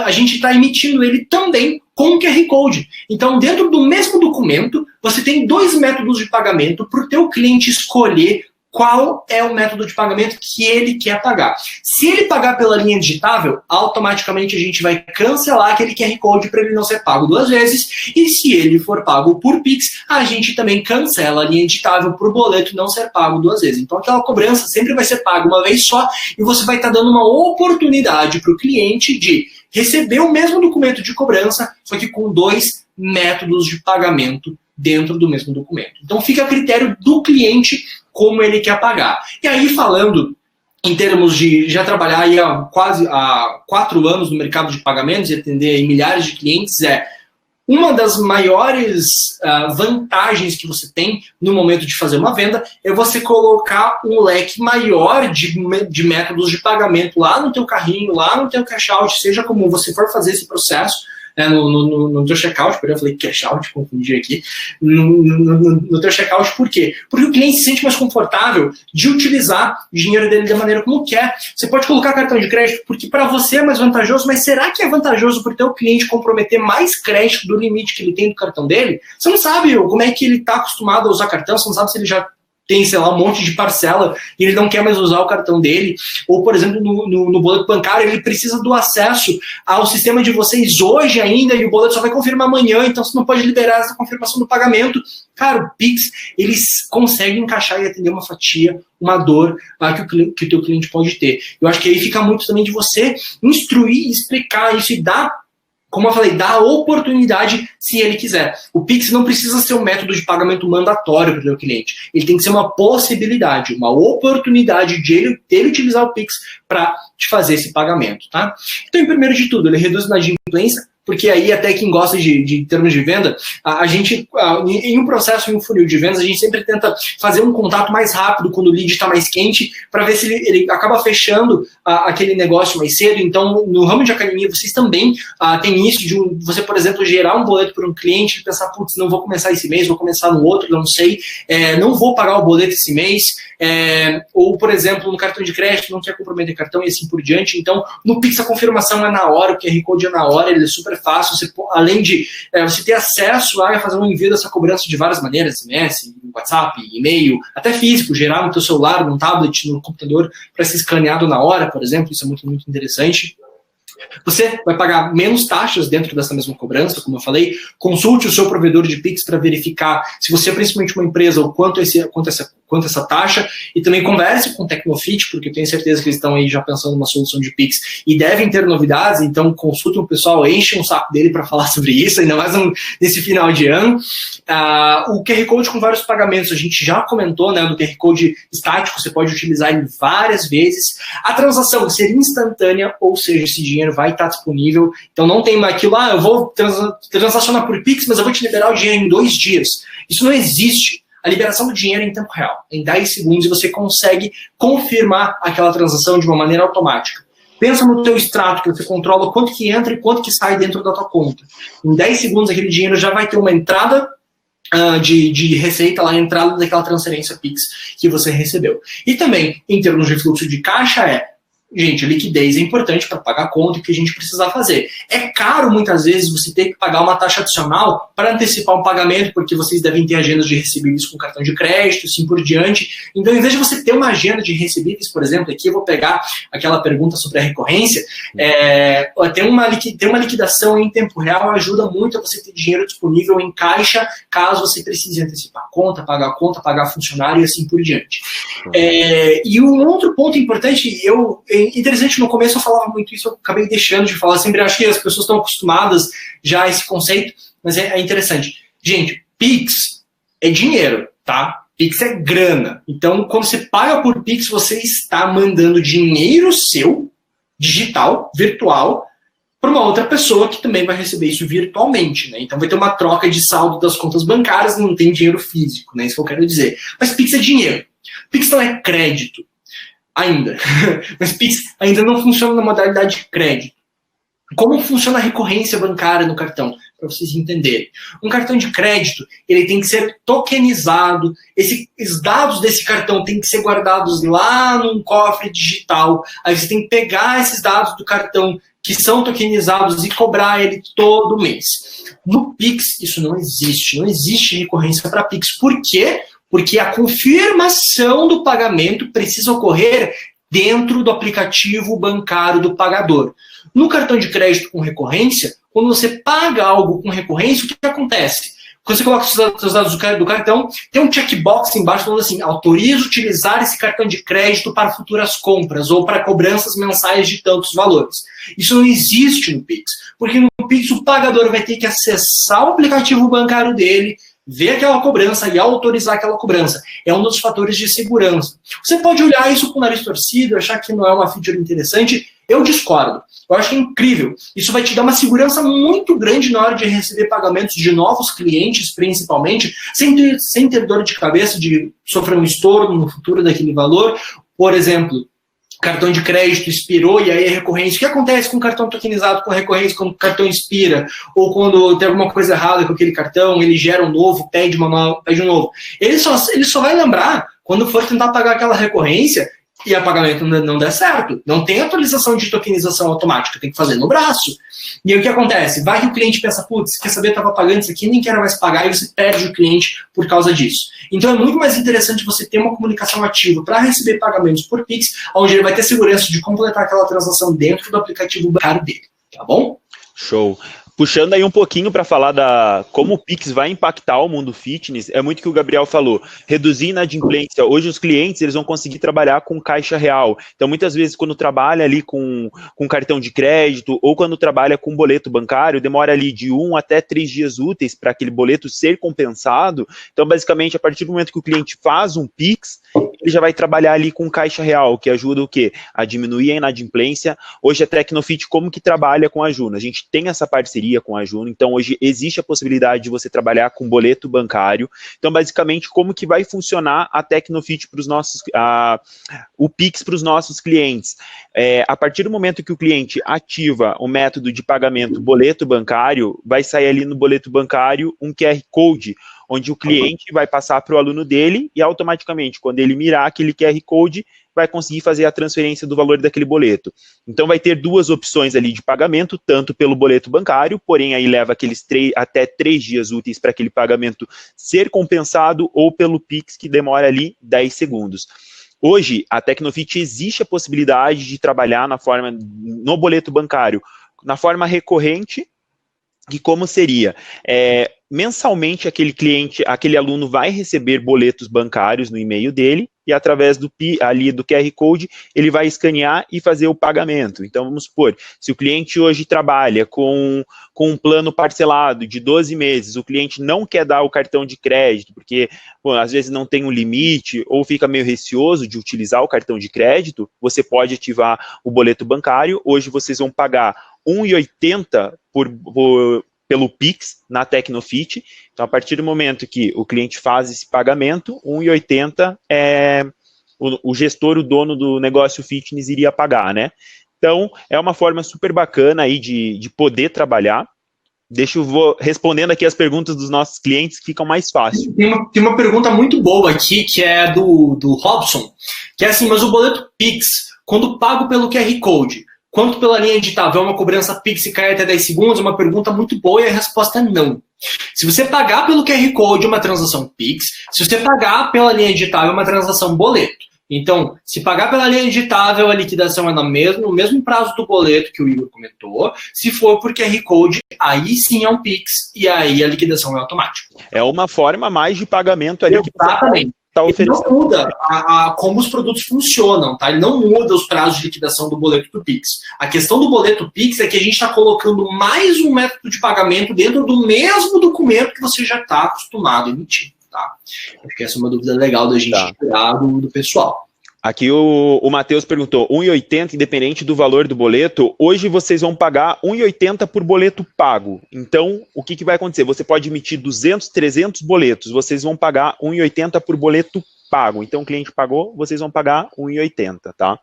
a gente está emitindo ele também com um QR Code. Então, dentro do mesmo documento, você tem 2 métodos de pagamento para o teu cliente escolher qual é o método de pagamento que ele quer pagar. Se ele pagar pela linha digitável, automaticamente a gente vai cancelar aquele QR Code para ele não ser pago 2 vezes, e se ele for pago por Pix, a gente também cancela a linha digitável para o boleto não ser pago 2 vezes. Então aquela cobrança sempre vai ser paga uma vez só, e você vai estar dando uma oportunidade para o cliente de receber o mesmo documento de cobrança, só que com 2 métodos de pagamento dentro do mesmo documento. Então fica a critério do cliente como ele quer pagar. E aí, falando em termos de já trabalhar aí há 4 anos no mercado de pagamentos e atender aí milhares de clientes, uma das maiores vantagens que você tem no momento de fazer uma venda é você colocar um leque maior de métodos de pagamento lá no teu carrinho, lá no teu cash out, seja como você for fazer esse processo, no teu checkout, eu falei cash out, confundi aqui, no teu checkout, por quê? Porque o cliente se sente mais confortável de utilizar o dinheiro dele da maneira como quer. Você pode colocar cartão de crédito, porque para você é mais vantajoso, mas será que é vantajoso para o teu cliente comprometer mais crédito do limite que ele tem do cartão dele? Você não sabe como é que ele está acostumado a usar cartão, você não sabe se ele já tem, sei lá, um monte de parcela e ele não quer mais usar o cartão dele, ou, por exemplo, no boleto bancário, ele precisa do acesso ao sistema de vocês hoje ainda e o boleto só vai confirmar amanhã, então você não pode liberar essa confirmação do pagamento. Cara, o Pix, eles conseguem encaixar e atender uma fatia, uma dor que o teu cliente pode ter. Eu acho que aí fica muito também de você instruir, explicar isso e dar, como eu falei, dá oportunidade se ele quiser. O Pix não precisa ser um método de pagamento mandatório para o seu cliente. Ele tem que ser uma possibilidade, uma oportunidade de ele utilizar o Pix para te fazer esse pagamento. Tá? Então, primeiro de tudo, ele reduz a inadimplência, porque aí até quem gosta de termos de venda, a gente, em um processo, em um funil de vendas, a gente sempre tenta fazer um contato mais rápido quando o lead está mais quente, para ver se ele acaba fechando aquele negócio mais cedo. Então, no ramo de academia, vocês também têm isso de você, por exemplo, gerar um boleto para um cliente e pensar, putz, não vou começar esse mês, vou começar no outro, não sei, não vou pagar o boleto esse mês, ou, por exemplo, no cartão de crédito, não quer comprometer cartão e assim por diante. Então, no Pix a confirmação é na hora, o QR Code é na hora, ele é super fácil, você, além de você ter acesso a fazer um envio dessa cobrança de várias maneiras, SMS, WhatsApp, e-mail, até físico, gerar no teu celular, no tablet, no computador, para ser escaneado na hora, por exemplo, isso é muito, muito interessante. Você vai pagar menos taxas dentro dessa mesma cobrança, como eu falei. Consulte o seu provedor de Pix para verificar se você é principalmente uma empresa, o quanto essa taxa, e também converse com o Tecnofit, porque eu tenho certeza que eles estão aí já pensando numa solução de Pix e devem ter novidades, então consulte o pessoal, enchem o saco dele para falar sobre isso, ainda mais nesse final de ano. O QR Code com vários pagamentos, a gente já comentou, né, do QR Code estático, você pode utilizar ele várias vezes. A transação ser instantânea, ou seja, esse dinheiro vai estar disponível, então não tem mais aquilo, eu vou transacionar por Pix, mas eu vou te liberar o dinheiro em 2 dias. Isso não existe. A liberação do dinheiro é em tempo real, em 10 segundos, e você consegue confirmar aquela transação de uma maneira automática. Pensa no teu extrato, que você controla quanto que entra e quanto que sai dentro da tua conta. Em 10 segundos, aquele dinheiro já vai ter uma entrada de receita, lá a entrada daquela transferência Pix que você recebeu. E também, em termos de fluxo de caixa, gente, liquidez é importante para pagar a conta que a gente precisa fazer. É caro, muitas vezes, você ter que pagar uma taxa adicional para antecipar um pagamento, porque vocês devem ter agendas de recebíveis com cartão de crédito, assim por diante. Então, em vez de você ter uma agenda de recebíveis, por exemplo, aqui eu vou pegar aquela pergunta sobre a recorrência, ter uma liquidação em tempo real ajuda muito a você ter dinheiro disponível em caixa, caso você precise antecipar a conta, pagar funcionário e assim por diante. E um outro ponto importante, interessante, no começo eu falava muito isso, eu acabei deixando de falar, sempre acho que as pessoas estão acostumadas já a esse conceito, mas é interessante. Gente, Pix é dinheiro, tá? Pix é grana. Então, quando você paga por Pix, você está mandando dinheiro seu, digital, virtual, para uma outra pessoa que também vai receber isso virtualmente, né? Então vai ter uma troca de saldo das contas bancárias, não tem dinheiro físico, né? Isso que eu quero dizer. Mas Pix é dinheiro. Pix não é crédito. Ainda. Mas Pix ainda não funciona na modalidade de crédito. Como funciona a recorrência bancária no cartão? Para vocês entenderem. Um cartão de crédito, ele tem que ser tokenizado. Os dados desse cartão têm que ser guardados lá num cofre digital. Aí você tem que pegar esses dados do cartão que são tokenizados e cobrar ele todo mês. No Pix, isso não existe. Não existe recorrência para Pix. Por quê? Porque a confirmação do pagamento precisa ocorrer dentro do aplicativo bancário do pagador. No cartão de crédito com recorrência, quando você paga algo com recorrência, o que acontece? Quando você coloca os dados do cartão, tem um checkbox embaixo falando assim, autoriza utilizar esse cartão de crédito para futuras compras ou para cobranças mensais de tantos valores. Isso não existe no Pix, porque no Pix o pagador vai ter que acessar o aplicativo bancário dele, ver aquela cobrança e autorizar aquela cobrança. É um dos fatores de segurança. Você pode olhar isso com o nariz torcido, achar que não é uma feature interessante. Eu discordo. Eu acho que é incrível. Isso vai te dar uma segurança muito grande na hora de receber pagamentos de novos clientes, principalmente, sem ter dor de cabeça de sofrer um estouro no futuro daquele valor. Por exemplo, cartão de crédito expirou e aí é recorrência. O que acontece com o cartão tokenizado, com recorrência, quando o cartão expira? Ou quando tem alguma coisa errada com aquele cartão, ele gera um novo, pede um novo. Ele só vai lembrar quando for tentar pagar aquela recorrência e o pagamento não der certo. Não tem atualização de tokenização automática, tem que fazer no braço. E aí o que acontece? Vai que o cliente pensa, putz, quer saber, estava pagando isso aqui, nem quero mais pagar, e você perde o cliente por causa disso. Então é muito mais interessante você ter uma comunicação ativa para receber pagamentos por Pix, onde ele vai ter segurança de completar aquela transação dentro do aplicativo bancário dele, tá bom? Show. Puxando aí um pouquinho para falar como o Pix vai impactar o mundo fitness, é muito o que o Gabriel falou, reduzir inadimplência. Hoje os clientes eles vão conseguir trabalhar com caixa real. Então muitas vezes quando trabalha ali com cartão de crédito ou quando trabalha com boleto bancário, demora ali de 1 até 3 dias úteis para aquele boleto ser compensado. Então basicamente a partir do momento que o cliente faz um Pix, ele já vai trabalhar ali com caixa real, que ajuda o quê? A diminuir a inadimplência. Hoje a Tecnofit como que trabalha com a Juno? A gente tem essa parceria com a Juno, então hoje existe a possibilidade de você trabalhar com boleto bancário. Então basicamente como que vai funcionar a Tecnofit para os nossos, o Pix para os nossos clientes? A partir do momento que o cliente ativa o método de pagamento boleto bancário, vai sair ali no boleto bancário um QR Code, onde o cliente vai passar para o aluno dele e automaticamente, quando ele mirar aquele QR Code, vai conseguir fazer a transferência do valor daquele boleto. Então vai ter duas opções ali de pagamento, tanto pelo boleto bancário, porém aí leva aqueles até 3 dias úteis para aquele pagamento ser compensado, ou pelo Pix, que demora ali 10 segundos. Hoje, a Tecnofit existe a possibilidade de trabalhar no boleto bancário, na forma recorrente, e como seria? Mensalmente aquele aluno vai receber boletos bancários no e-mail dele e através do QR Code ele vai escanear e fazer o pagamento. Então vamos supor, se o cliente hoje trabalha com um plano parcelado de 12 meses, o cliente não quer dar o cartão de crédito porque às vezes não tem um limite ou fica meio receoso de utilizar o cartão de crédito, você pode ativar o boleto bancário. Hoje vocês vão pagar R$1,80 pelo Pix na Tecnofit. Então, a partir do momento que o cliente faz esse pagamento, R$1,80 o gestor, o dono do negócio fitness iria pagar, né? Então, é uma forma super bacana aí de poder trabalhar. Vou respondendo aqui as perguntas dos nossos clientes, que ficam mais fácil. Tem uma pergunta muito boa aqui, que é do Robson, que é assim, mas o boleto Pix, quando pago pelo QR Code, quanto pela linha digital, é uma cobrança Pix e cai até 10 segundos? É uma pergunta muito boa e a resposta é não. Se você pagar pelo QR Code, é uma transação Pix. Se você pagar pela linha digital, é uma transação boleto. Então, se pagar pela linha digitável, a liquidação é no mesmo prazo do boleto que o Igor comentou. Se for por QR Code, aí sim é um Pix e aí a liquidação é automática. É uma forma mais de pagamento ali. Exatamente. Ele não muda como os produtos funcionam, tá? Ele não muda os prazos de liquidação do boleto do Pix. A questão do boleto Pix é que a gente está colocando mais um método de pagamento dentro do mesmo documento que você já está acostumado a emitir, tá? Acho que essa é uma dúvida legal da gente tirar do pessoal. Aqui o Matheus perguntou, R$1,80 independente do valor do boleto, hoje vocês vão pagar R$1,80 por boleto pago. Então, o que vai acontecer? Você pode emitir 200, 300 boletos, vocês vão pagar R$1,80 por boleto pago. Então, o cliente pagou, vocês vão pagar R$1,80, tá?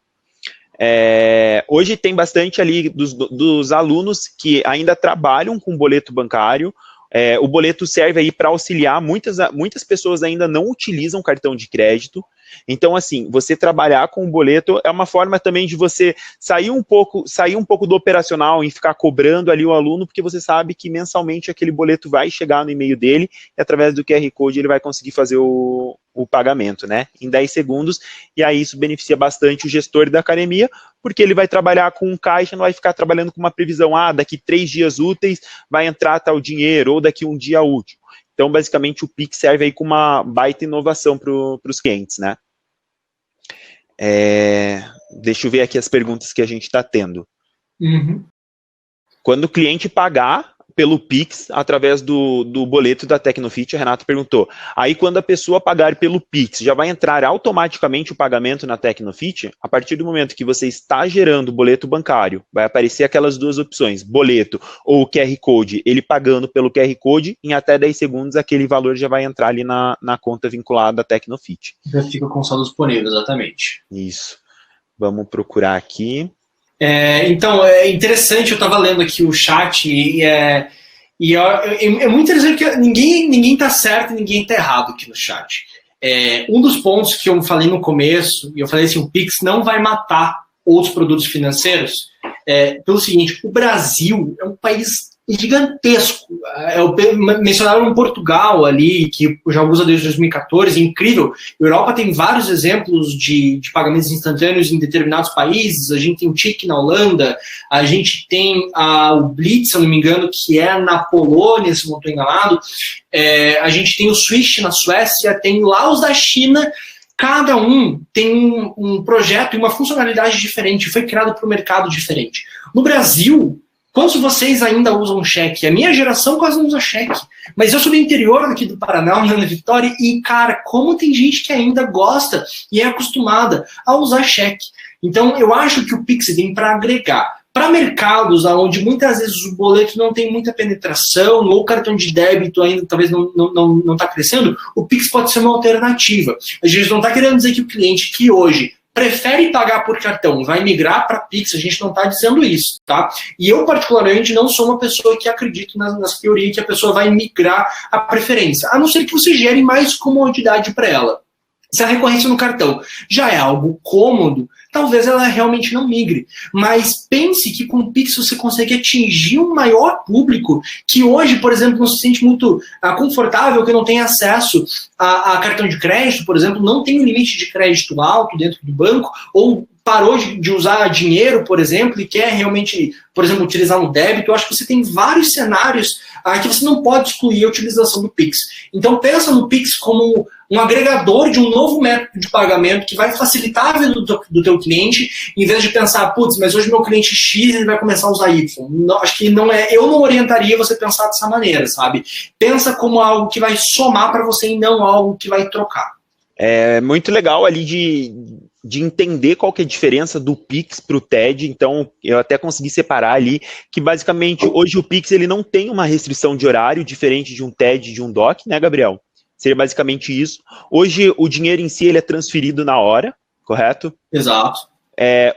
Hoje tem bastante ali dos alunos que ainda trabalham com boleto bancário. O boleto serve aí para auxiliar, muitas pessoas ainda não utilizam cartão de crédito. Então, assim, você trabalhar com o boleto é uma forma também de você sair um pouco do operacional e ficar cobrando ali o aluno, porque você sabe que mensalmente aquele boleto vai chegar no e-mail dele e através do QR Code ele vai conseguir fazer o pagamento, né, em 10 segundos, e aí isso beneficia bastante o gestor da academia, porque ele vai trabalhar com um caixa, não vai ficar trabalhando com uma previsão, daqui 3 dias úteis vai entrar tal dinheiro, ou daqui um dia útil. Então, basicamente, o Pix serve aí com uma baita inovação para os clientes, né? Deixa eu ver aqui as perguntas que a gente está tendo. Uhum. Quando o cliente pagar pelo Pix, através do boleto da Tecnofit. A Renata perguntou, aí quando a pessoa pagar pelo Pix, já vai entrar automaticamente o pagamento na Tecnofit? A partir do momento que você está gerando o boleto bancário, vai aparecer aquelas duas opções, boleto ou QR Code, ele pagando pelo QR Code, em até 10 segundos aquele valor já vai entrar ali na conta vinculada à Tecnofit. Já fica com saldo disponível, exatamente. Isso. Vamos procurar aqui. Então, é interessante, eu estava lendo aqui o chat é muito interessante que ninguém está certo e ninguém está errado aqui no chat. Um dos pontos que eu falei no começo, e eu falei assim, o Pix não vai matar outros produtos financeiros, pelo seguinte, o Brasil é um país gigantesco. Mencionaram Portugal ali, que já usa desde 2014, incrível. A Europa tem vários exemplos de pagamentos instantâneos em determinados países. A gente tem o TIC na Holanda, a gente tem o Blitz, se eu não me engano, que é na Polônia, se não estou enganado. A gente tem o Swish na Suécia, tem lá os da China. Cada um tem um projeto e uma funcionalidade diferente, foi criado para um mercado diferente. No Brasil, quantos de vocês ainda usam cheque? A minha geração quase não usa cheque. Mas eu sou do interior aqui do Paraná, na Vitória, e, cara, como tem gente que ainda gosta e é acostumada a usar cheque. Então, eu acho que o Pix vem para agregar. Para mercados onde muitas vezes o boleto não tem muita penetração, ou o cartão de débito ainda talvez não está crescendo, o Pix pode ser uma alternativa. A gente não está querendo dizer que o cliente que hoje prefere pagar por cartão vai migrar para Pix, a gente não está dizendo isso, tá? E eu, particularmente, não sou uma pessoa que acredito nas teorias que a pessoa vai migrar a preferência, a não ser que você gere mais comodidade para ela. Se a recorrência no cartão já é algo cômodo, talvez ela realmente não migre. Mas pense que com o Pix você consegue atingir um maior público que hoje, por exemplo, não se sente muito confortável, que não tem acesso a cartão de crédito, por exemplo, não tem um limite de crédito alto dentro do banco, ou parou de usar dinheiro, por exemplo, e quer realmente, por exemplo, utilizar um débito. Eu acho que você tem vários cenários que você não pode excluir a utilização do Pix. Então pensa no Pix como um agregador de um novo método de pagamento que vai facilitar a vida do teu cliente, em vez de pensar, putz, mas hoje meu cliente X ele vai começar a usar Y. Não, acho que não é, eu não orientaria você pensar dessa maneira, sabe? Pensa como algo que vai somar para você e não algo que vai trocar. É muito legal ali de entender qual que é a diferença do Pix para o TED. Então eu até consegui separar ali que basicamente hoje o Pix ele não tem uma restrição de horário diferente de um TED e de um DOC, né, Gabriel? Seria basicamente isso. Hoje o dinheiro em si ele é transferido na hora, correto? Exato.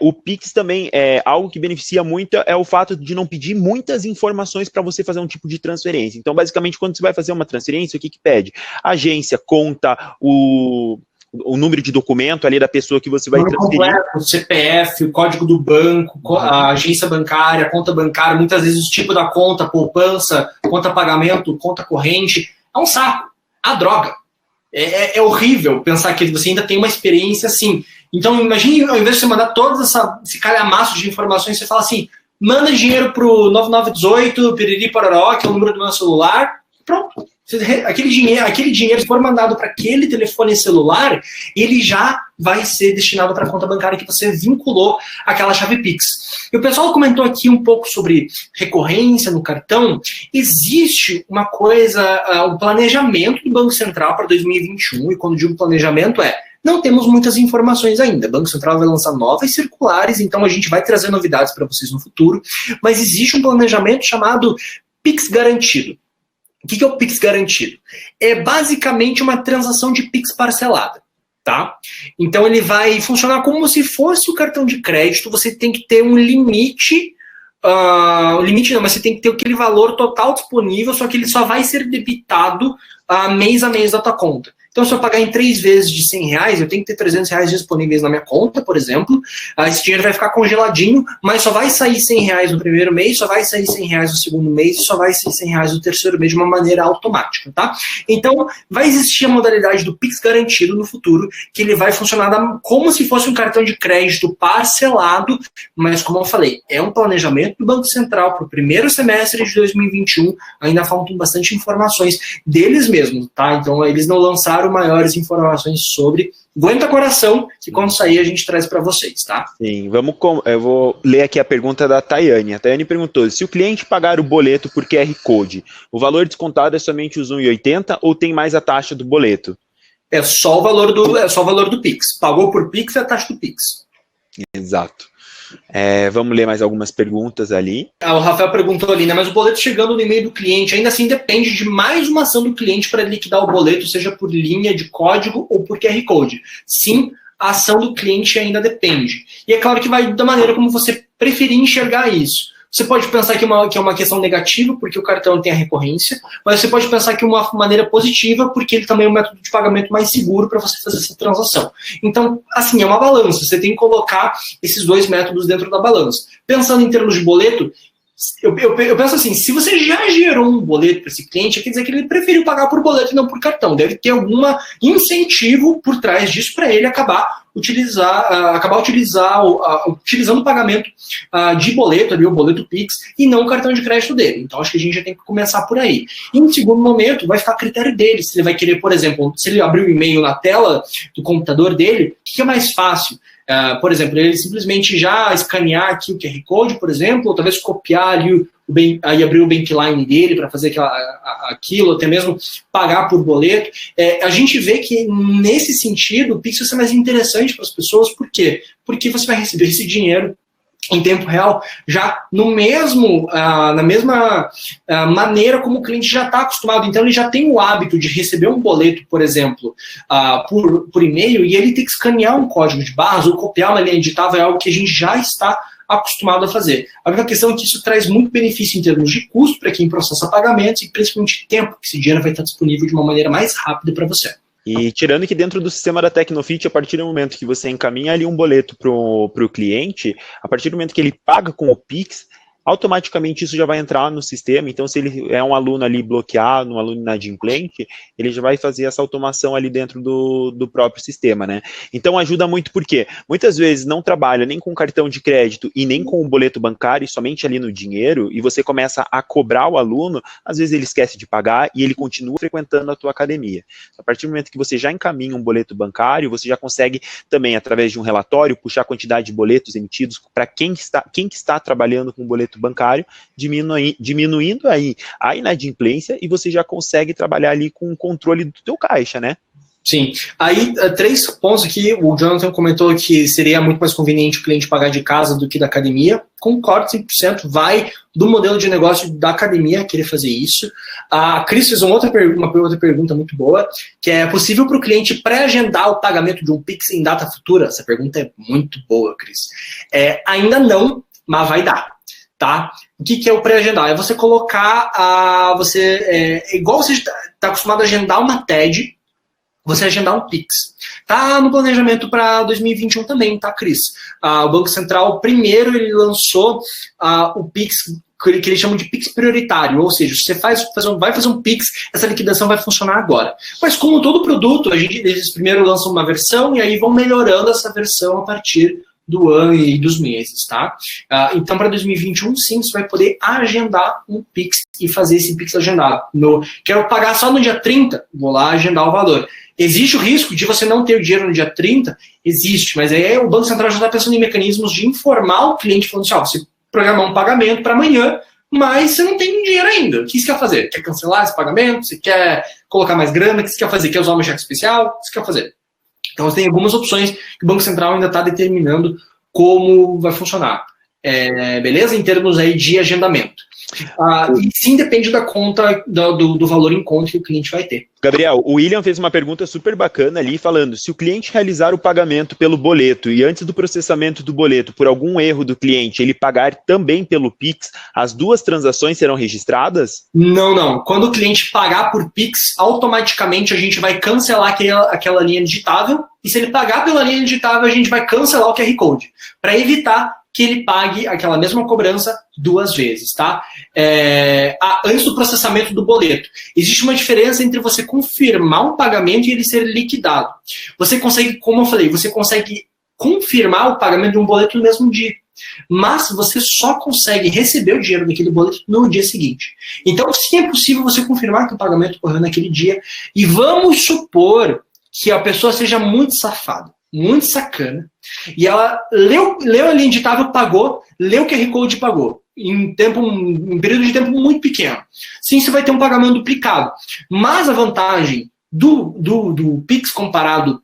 O Pix também é algo que beneficia muito, é o fato de não pedir muitas informações para você fazer um tipo de transferência. Então, basicamente, quando você vai fazer uma transferência, o que pede? Agência, conta, o número de documento ali da pessoa que você vai transferir. Completo, o CPF, o código do banco, a agência bancária, a conta bancária, muitas vezes o tipo da conta, poupança, conta pagamento, conta corrente. É um saco. A droga. É horrível pensar que você ainda tem uma experiência assim. Então, imagine, ao invés de você mandar todo esse calhamaço de informações, você fala assim, manda dinheiro pro 9918, piriri pororó, que é o número do meu celular, pronto. Aquele dinheiro, se for mandado para aquele telefone celular, ele já vai ser destinado para a conta bancária que você vinculou àquela chave Pix. E o pessoal comentou aqui um pouco sobre recorrência no cartão. Existe uma coisa, um planejamento do Banco Central para 2021, e quando digo planejamento não temos muitas informações ainda. O Banco Central vai lançar novas circulares, então a gente vai trazer novidades para vocês no futuro, mas existe um planejamento chamado Pix Garantido. O que é o Pix Garantido? É basicamente uma transação de Pix parcelada, tá? Então ele vai funcionar como se fosse o cartão de crédito, você tem que ter um limite, mas você tem que ter aquele valor total disponível, só que ele só vai ser debitado mês a mês da tua conta. Então, se eu pagar em 3 vezes de R$100, eu tenho que ter R$300 disponíveis na minha conta, por exemplo. Esse dinheiro vai ficar congeladinho, mas só vai sair R$100 no primeiro mês, só vai sair R$100 no segundo mês, e só vai sair R$100 no terceiro mês de uma maneira automática, tá? Então, vai existir a modalidade do Pix Garantido no futuro, que ele vai funcionar como se fosse um cartão de crédito parcelado, mas, como eu falei, é um planejamento do Banco Central para o primeiro semestre de 2021, ainda faltam bastante informações deles mesmos. mesmo, tá? Então eles não lançaram maiores informações sobre. Aguenta coração, que quando sair a gente traz para vocês, tá? Sim, eu vou ler aqui a pergunta da Tayane. A Tayane perguntou: se o cliente pagar o boleto por QR Code, o valor descontado é somente os R$ 1,80 ou tem mais a taxa do boleto? É só o valor do Pix. Pagou por Pix é a taxa do Pix. Exato. Vamos ler mais algumas perguntas ali. O Rafael perguntou ali, né? Mas o boleto chegando no e-mail do cliente ainda assim depende de mais uma ação do cliente para liquidar o boleto, seja por linha de código ou por QR Code. Sim, a ação do cliente ainda depende. E é claro que vai da maneira como você preferir enxergar isso. Você pode pensar que é uma questão negativa, porque o cartão tem a recorrência, mas você pode pensar que é uma maneira positiva, porque ele também é um método de pagamento mais seguro para você fazer essa transação. Então, assim, é uma balança. Você tem que colocar esses dois métodos dentro da balança. Pensando em termos de boleto, eu penso assim, se você já gerou um boleto para esse cliente, quer dizer que ele preferiu pagar por boleto e não por cartão. Deve ter algum incentivo por trás disso para ele acabar utilizando o pagamento de boleto, ali, o boleto Pix, e não o cartão de crédito dele. Então, acho que a gente já tem que começar por aí. E, em segundo momento, vai ficar a critério dele. Se ele vai querer, por exemplo, se ele abrir o e-mail na tela do computador dele, o que é mais fácil? Por exemplo, ele simplesmente já escanear aqui o QR Code, por exemplo, ou talvez copiar ali aí abrir o Bankline dele para fazer aquilo, ou até mesmo pagar por boleto. A gente vê que, nesse sentido, o Pix vai ser mais interessante para as pessoas. Por quê? Porque você vai receber esse dinheiro em tempo real, já na mesma maneira como o cliente já está acostumado. Então, ele já tem o hábito de receber um boleto, por exemplo, por e-mail, e ele tem que escanear um código de barras ou copiar uma linha editável, é algo que a gente já está acostumado a fazer. A única questão é que isso traz muito benefício em termos de custo para quem processa pagamentos e principalmente tempo, que esse dinheiro vai estar disponível de uma maneira mais rápida para você. E tirando que dentro do sistema da Tecnofit, a partir do momento que você encaminha ali um boleto para o cliente, a partir do momento que ele paga com o Pix, automaticamente isso já vai entrar no sistema. Então, se ele é um aluno ali bloqueado, um aluno inadimplente, ele já vai fazer essa automação ali dentro do próprio sistema, né? Então, ajuda muito porque muitas vezes não trabalha nem com cartão de crédito e nem com o boleto bancário, somente ali no dinheiro, e você começa a cobrar o aluno, às vezes ele esquece de pagar e ele continua frequentando a tua academia. A partir do momento que você já encaminha um boleto bancário, você já consegue também, através de um relatório, puxar a quantidade de boletos emitidos para quem que está trabalhando com boleto bancário, diminuindo aí a inadimplência, e você já consegue trabalhar ali com o controle do teu caixa, né? Sim. Aí, 3 pontos aqui. O Jonathan comentou que seria muito mais conveniente o cliente pagar de casa do que da academia. Concordo 100%. Vai do modelo de negócio da academia querer fazer isso. A Cris fez uma outra pergunta muito boa, que é possível para o cliente pré-agendar o pagamento de um Pix em data futura? Essa pergunta é muito boa, Cris. Ainda não, mas vai dar. Tá? O que é o pré-agendar? É você colocar igual você está acostumado a agendar uma TED, você agendar um Pix. Tá no planejamento para 2021 também, tá, Cris? O Banco Central, primeiro, ele lançou o Pix, que eles chamam de Pix prioritário, ou seja, você vai fazer um Pix, essa liquidação vai funcionar agora. Mas como todo produto, eles primeiro lançam uma versão e aí vão melhorando essa versão a partir do ano e dos meses, tá? Então, para 2021, sim, você vai poder agendar um Pix e fazer esse Pix agendado. Quero pagar só no dia 30, vou lá agendar o valor. Existe o risco de você não ter o dinheiro no dia 30? Existe, mas aí o Banco Central já está pensando em mecanismos de informar o cliente, falando assim, você programar um pagamento para amanhã, mas você não tem dinheiro ainda. O que você quer fazer? Quer cancelar esse pagamento? Você quer colocar mais grana? O que você quer fazer? Quer usar uma cheque especial? O que você quer fazer? Então, tem algumas opções que o Banco Central ainda está determinando como vai funcionar. Beleza? Em termos aí de agendamento. E sim, depende da conta, do valor em conta que o cliente vai ter. Gabriel, o William fez uma pergunta super bacana ali, falando: se o cliente realizar o pagamento pelo boleto e antes do processamento do boleto, por algum erro do cliente, ele pagar também pelo Pix, as duas transações serão registradas? Não. Quando o cliente pagar por Pix, automaticamente a gente vai cancelar aquela linha digitável, e se ele pagar pela linha digitável, a gente vai cancelar o QR Code, para evitar que ele pague aquela mesma cobrança 2 vezes, tá? Antes do processamento do boleto. Existe uma diferença entre você confirmar um pagamento e ele ser liquidado. Você consegue, como eu falei, você consegue confirmar o pagamento de um boleto no mesmo dia. mas você só consegue receber o dinheiro daquele boleto no dia seguinte. Então, sim, é possível você confirmar que o pagamento ocorreu naquele dia, e vamos supor que a pessoa seja muito safada, muito sacana, e ela leu a linha editável, pagou, leu o QR Code e pagou, em um período de tempo muito pequeno. Sim, você vai ter um pagamento duplicado, mas a vantagem do Pix comparado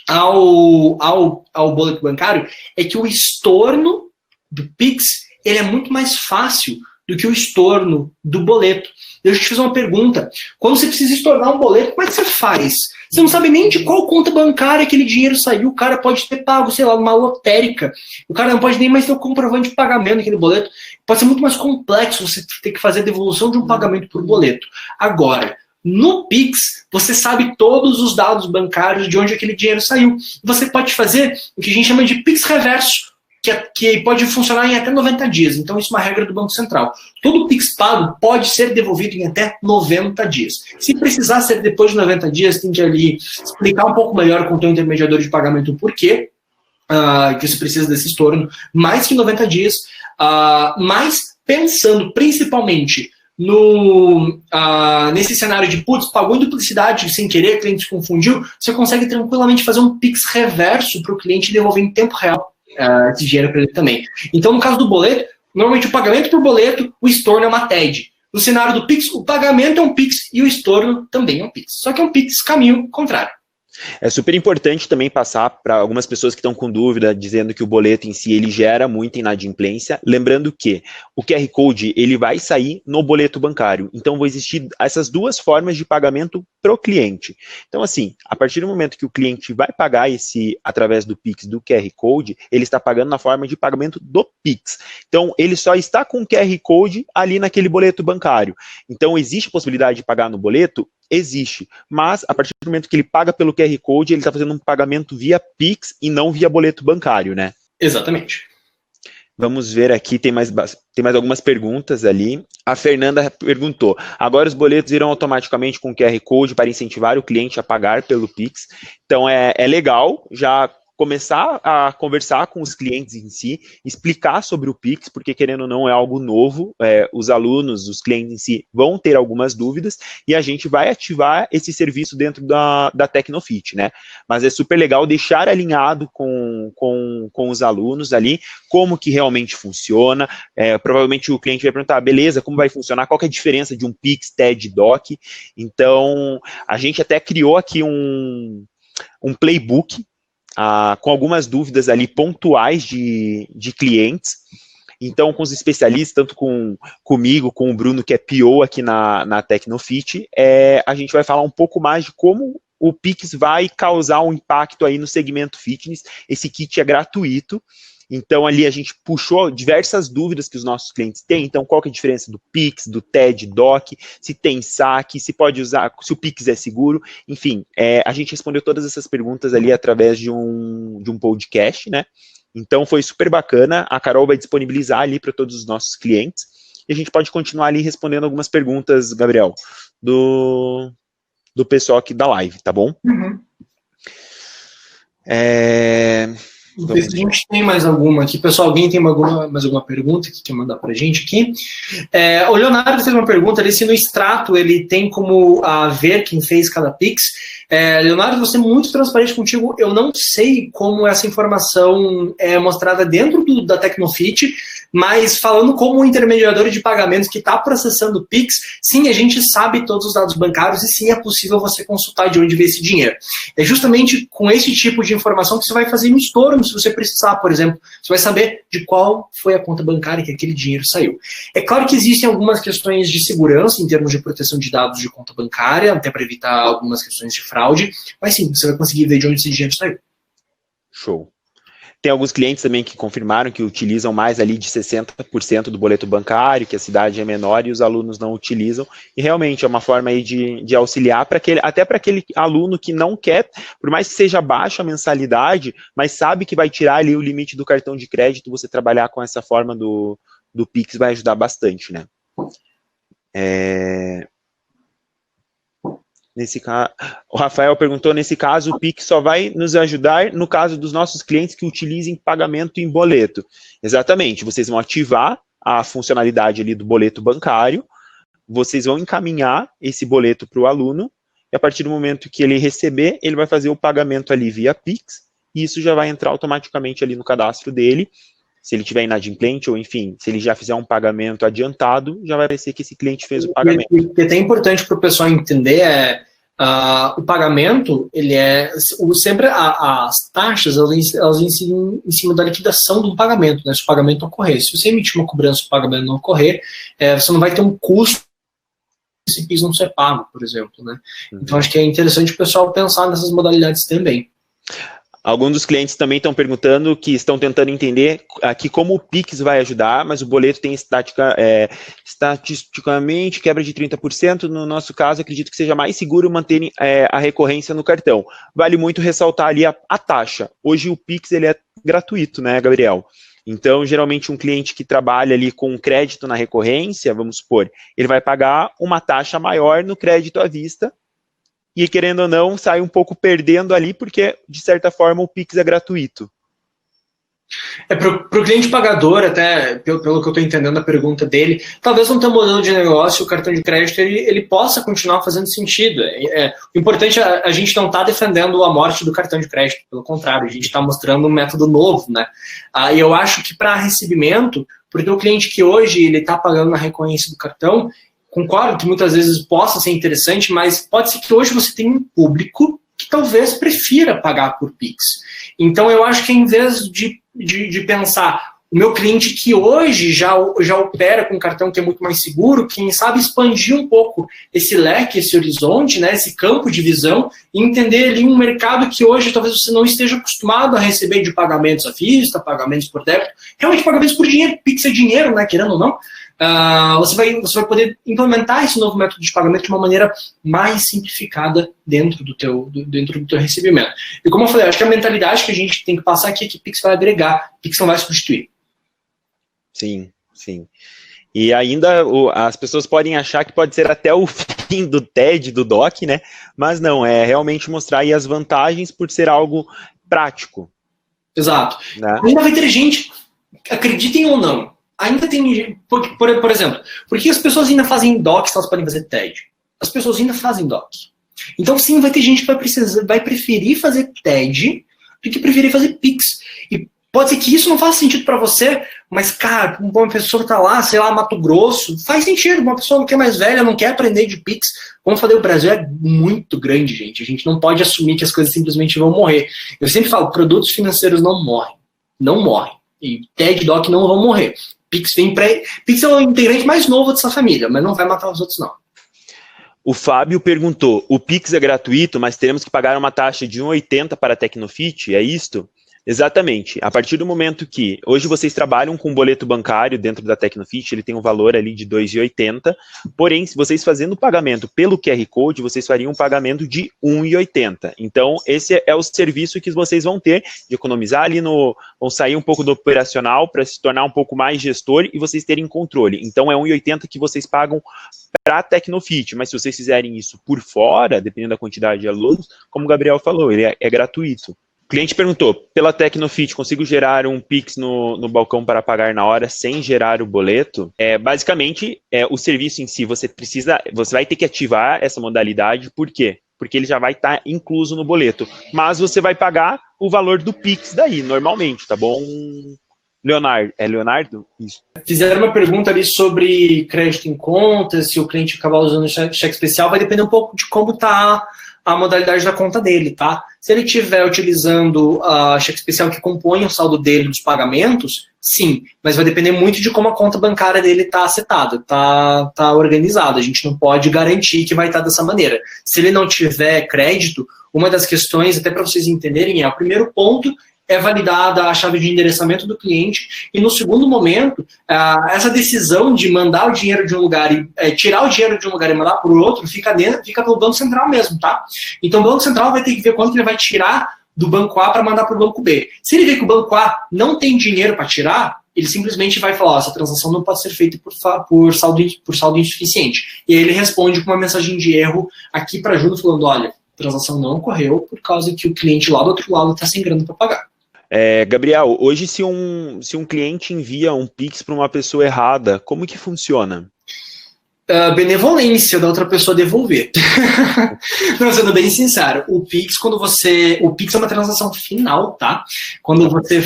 ao boleto bancário é que o estorno do Pix ele é muito mais fácil do que o estorno do boleto. Deixa eu te fazer uma pergunta. Quando você precisa estornar um boleto, como é que você faz? Você não sabe nem de qual conta bancária aquele dinheiro saiu. O cara pode ter pago, sei lá, uma lotérica. O cara não pode nem mais ter o comprovante de pagamento daquele boleto. Pode ser muito mais complexo você ter que fazer a devolução de um pagamento por boleto. Agora, no Pix, você sabe todos os dados bancários de onde aquele dinheiro saiu. Você pode fazer o que a gente chama de Pix reverso, que pode funcionar em até 90 dias. Então, isso é uma regra do Banco Central. Todo Pix pago pode ser devolvido em até 90 dias. Se precisar ser depois de 90 dias, tem que ali explicar um pouco melhor com o teu intermediador de pagamento o porquê que você precisa desse estorno. Mais que 90 dias, mas pensando principalmente nesse cenário de putz, pagou em duplicidade sem querer, o cliente se confundiu, você consegue tranquilamente fazer um Pix reverso para o cliente devolver em tempo real esse dinheiro para ele também. Então, no caso do boleto, normalmente o pagamento por boleto, o estorno é uma TED. No cenário do Pix, o pagamento é um Pix e o estorno também é um Pix. Só que é um Pix caminho contrário. É super importante também passar para algumas pessoas que estão com dúvida, dizendo que o boleto em si ele gera muita inadimplência, lembrando que o QR Code ele vai sair no boleto bancário, então vão existir essas duas formas de pagamento para o cliente. Então assim, a partir do momento que o cliente vai pagar através do Pix, do QR Code, ele está pagando na forma de pagamento do Pix. Então ele só está com o QR Code ali naquele boleto bancário. Então existe a possibilidade de pagar no boleto? Existe, mas a partir do momento que ele paga pelo QR Code, ele está fazendo um pagamento via Pix e não via boleto bancário, né? Exatamente. Vamos ver aqui, tem mais algumas perguntas ali. A Fernanda perguntou, agora os boletos irão automaticamente com QR Code para incentivar o cliente a pagar pelo Pix. Então é legal já começar a conversar com os clientes em si, explicar sobre o Pix, porque querendo ou não é algo novo, os alunos, os clientes em si vão ter algumas dúvidas e a gente vai ativar esse serviço dentro da Tecnofit, né? Mas é super legal deixar alinhado com os alunos ali, como que realmente funciona, provavelmente o cliente vai perguntar, beleza, como vai funcionar, qual que é a diferença de um Pix, TED, DOC? Então, a gente até criou aqui um playbook, com algumas dúvidas ali pontuais de clientes. Então, com os especialistas, tanto comigo, com o Bruno, que é PO aqui na Tecnofit, a gente vai falar um pouco mais de como o Pix vai causar um impacto aí no segmento fitness. Esse kit é gratuito. Então, ali a gente puxou diversas dúvidas que os nossos clientes têm. Então, qual que é a diferença do Pix, do TED, DOC, se tem saque, se pode usar, se o Pix é seguro. Enfim, a gente respondeu todas essas perguntas ali através de um podcast, né? Então, foi super bacana. A Carol vai disponibilizar ali para todos os nossos clientes. E a gente pode continuar ali respondendo algumas perguntas, Gabriel, do pessoal aqui da live, tá bom? Uhum. Não sei se a gente tem mais alguma aqui. Pessoal, alguém tem mais alguma pergunta que quer mandar para a gente aqui? O Leonardo fez uma pergunta ali, se no extrato ele tem como ver quem fez cada Pix. Leonardo, vou ser muito transparente contigo, eu não sei como essa informação é mostrada dentro da Tecnofit, mas falando como intermediador de pagamentos que está processando o Pix, sim, a gente sabe todos os dados bancários e sim, é possível você consultar de onde veio esse dinheiro. É justamente com esse tipo de informação que você vai fazer no estorno, se você precisar, por exemplo. Você vai saber de qual foi a conta bancária que aquele dinheiro saiu. É claro que existem algumas questões de segurança em termos de proteção de dados de conta bancária, até para evitar algumas questões de fraude, mas sim, você vai conseguir ver de onde esse dinheiro saiu. Show. Tem alguns clientes também que confirmaram que utilizam mais ali de 60% do boleto bancário, que a cidade é menor e os alunos não utilizam, e realmente é uma forma aí de auxiliar até para aquele aluno que não quer, por mais que seja baixa a mensalidade, mas sabe que vai tirar ali o limite do cartão de crédito, você trabalhar com essa forma do Pix vai ajudar bastante, né? O Rafael perguntou, nesse caso, o Pix só vai nos ajudar no caso dos nossos clientes que utilizem pagamento em boleto. Exatamente, vocês vão ativar a funcionalidade ali do boleto bancário, vocês vão encaminhar esse boleto para o aluno, e a partir do momento que ele receber, ele vai fazer o pagamento ali via Pix, e isso já vai entrar automaticamente ali no cadastro dele. Se ele tiver inadimplente, ou enfim, se ele já fizer um pagamento adiantado, já vai aparecer que esse cliente fez o pagamento. O que é até importante para o pessoal entender o pagamento, ele sempre as taxas, elas incidem em cima da liquidação do pagamento, né, se o pagamento ocorrer. Se você emitir uma cobrança e o pagamento não ocorrer, você não vai ter um custo se esse PIS não ser pago, por exemplo, né? Então, acho que é interessante o pessoal pensar nessas modalidades também. Alguns dos clientes também estão perguntando, que estão tentando entender aqui como o Pix vai ajudar, mas o boleto tem estatisticamente quebra de 30%. No nosso caso, acredito que seja mais seguro manter a recorrência no cartão. Vale muito ressaltar ali a taxa. Hoje o Pix ele é gratuito, né, Gabriel? Então, geralmente, um cliente que trabalha ali com crédito na recorrência, vamos supor, ele vai pagar uma taxa maior no crédito à vista, e, querendo ou não, sai um pouco perdendo ali, porque, de certa forma, o Pix é gratuito. Para o cliente pagador, até pelo que eu estou entendendo a pergunta dele, talvez não tenha um modelo de negócio, o cartão de crédito ele possa continuar fazendo sentido. O importante é a gente não está defendendo a morte do cartão de crédito, pelo contrário, a gente está mostrando um método novo, né? E eu acho que para recebimento, porque o cliente que hoje ele está pagando na recorrência do cartão, concordo que muitas vezes possa ser interessante, mas pode ser que hoje você tenha um público que talvez prefira pagar por Pix. Então, eu acho que em vez de pensar o meu cliente que hoje já opera com um cartão que é muito mais seguro, quem sabe expandir um pouco esse leque, esse horizonte, né, esse campo de visão, e entender ali um mercado que hoje talvez você não esteja acostumado a receber de pagamentos à vista, pagamentos por débito, realmente pagamentos por dinheiro, Pix é dinheiro, né, querendo ou não. Você vai poder implementar esse novo método de pagamento de uma maneira mais simplificada dentro do teu recebimento. E como eu falei, acho que a mentalidade que a gente tem que passar aqui é que Pix vai agregar, Pix não vai substituir. Sim, sim. E ainda as pessoas podem achar que pode ser até o fim do TED, do DOC, né? Mas não, é realmente mostrar aí as vantagens por ser algo prático. Exato. Né? Ainda vai ter gente, acreditem ou não, ainda tem, por exemplo, por que as pessoas ainda fazem DOC se elas podem fazer TED? As pessoas ainda fazem DOC. Então, sim, vai ter gente que vai preferir fazer TED do que preferir fazer Pix. E pode ser que isso não faça sentido para você, mas, cara, uma pessoa que tá lá, sei lá, Mato Grosso, faz sentido. Uma pessoa que é mais velha, não quer aprender de Pix. Vamos falar, o Brasil é muito grande, gente. A gente não pode assumir que as coisas simplesmente vão morrer. Eu sempre falo, produtos financeiros não morrem. Não morrem. E TED e DOC não vão morrer. Pix é o integrante mais novo dessa família, mas não vai matar os outros, não. O Fábio perguntou, o Pix é gratuito, mas teremos que pagar uma taxa de 1,80 para a Tecnofit, é isto? Exatamente. A partir do momento que hoje vocês trabalham com um boleto bancário dentro da Tecnofit, ele tem um valor ali de 2,80, porém, se vocês fazendo o pagamento pelo QR Code, vocês fariam um pagamento de 1,80. Então, esse é o serviço que vocês vão ter de economizar ali vão sair um pouco do operacional para se tornar um pouco mais gestor e vocês terem controle. Então, é 1,80 que vocês pagam para a Tecnofit, mas se vocês fizerem isso por fora, dependendo da quantidade de alunos, como o Gabriel falou, ele é gratuito. O cliente perguntou, pela Tecnofit, consigo gerar um Pix no balcão para pagar na hora sem gerar o boleto? Basicamente, o serviço em si, você vai ter que ativar essa modalidade, por quê? Porque ele já vai estar incluso no boleto, mas você vai pagar o valor do Pix daí, normalmente, tá bom? Leonardo, é Leonardo? Isso. Fizeram uma pergunta ali sobre crédito em conta, se o cliente acabar usando cheque especial, vai depender um pouco de como está a modalidade da conta dele, tá? Se ele estiver utilizando a cheque especial que compõe o saldo dele dos pagamentos, sim, mas vai depender muito de como a conta bancária dele está acetada, está organizada. A gente não pode garantir que vai estar dessa maneira. Se ele não tiver crédito, uma das questões, até para vocês entenderem, o primeiro ponto é validada a chave de endereçamento do cliente, e no segundo momento, essa decisão de mandar o dinheiro de um lugar e tirar o dinheiro de um lugar e mandar para o outro, fica pelo Banco Central mesmo, tá? Então o Banco Central vai ter que ver quanto que ele vai tirar do Banco A para mandar para o Banco B. Se ele ver que o Banco A não tem dinheiro para tirar, ele simplesmente vai falar, essa transação não pode ser feita por saldo insuficiente. E aí ele responde com uma mensagem de erro aqui para a Juno, falando, olha, a transação não ocorreu por causa que o cliente lá do outro lado está sem grana para pagar. Gabriel, hoje se um cliente envia um Pix para uma pessoa errada, como que funciona? Benevolência da outra pessoa devolver. Não, sendo bem sincero, o Pix é uma transação final, tá? Quando você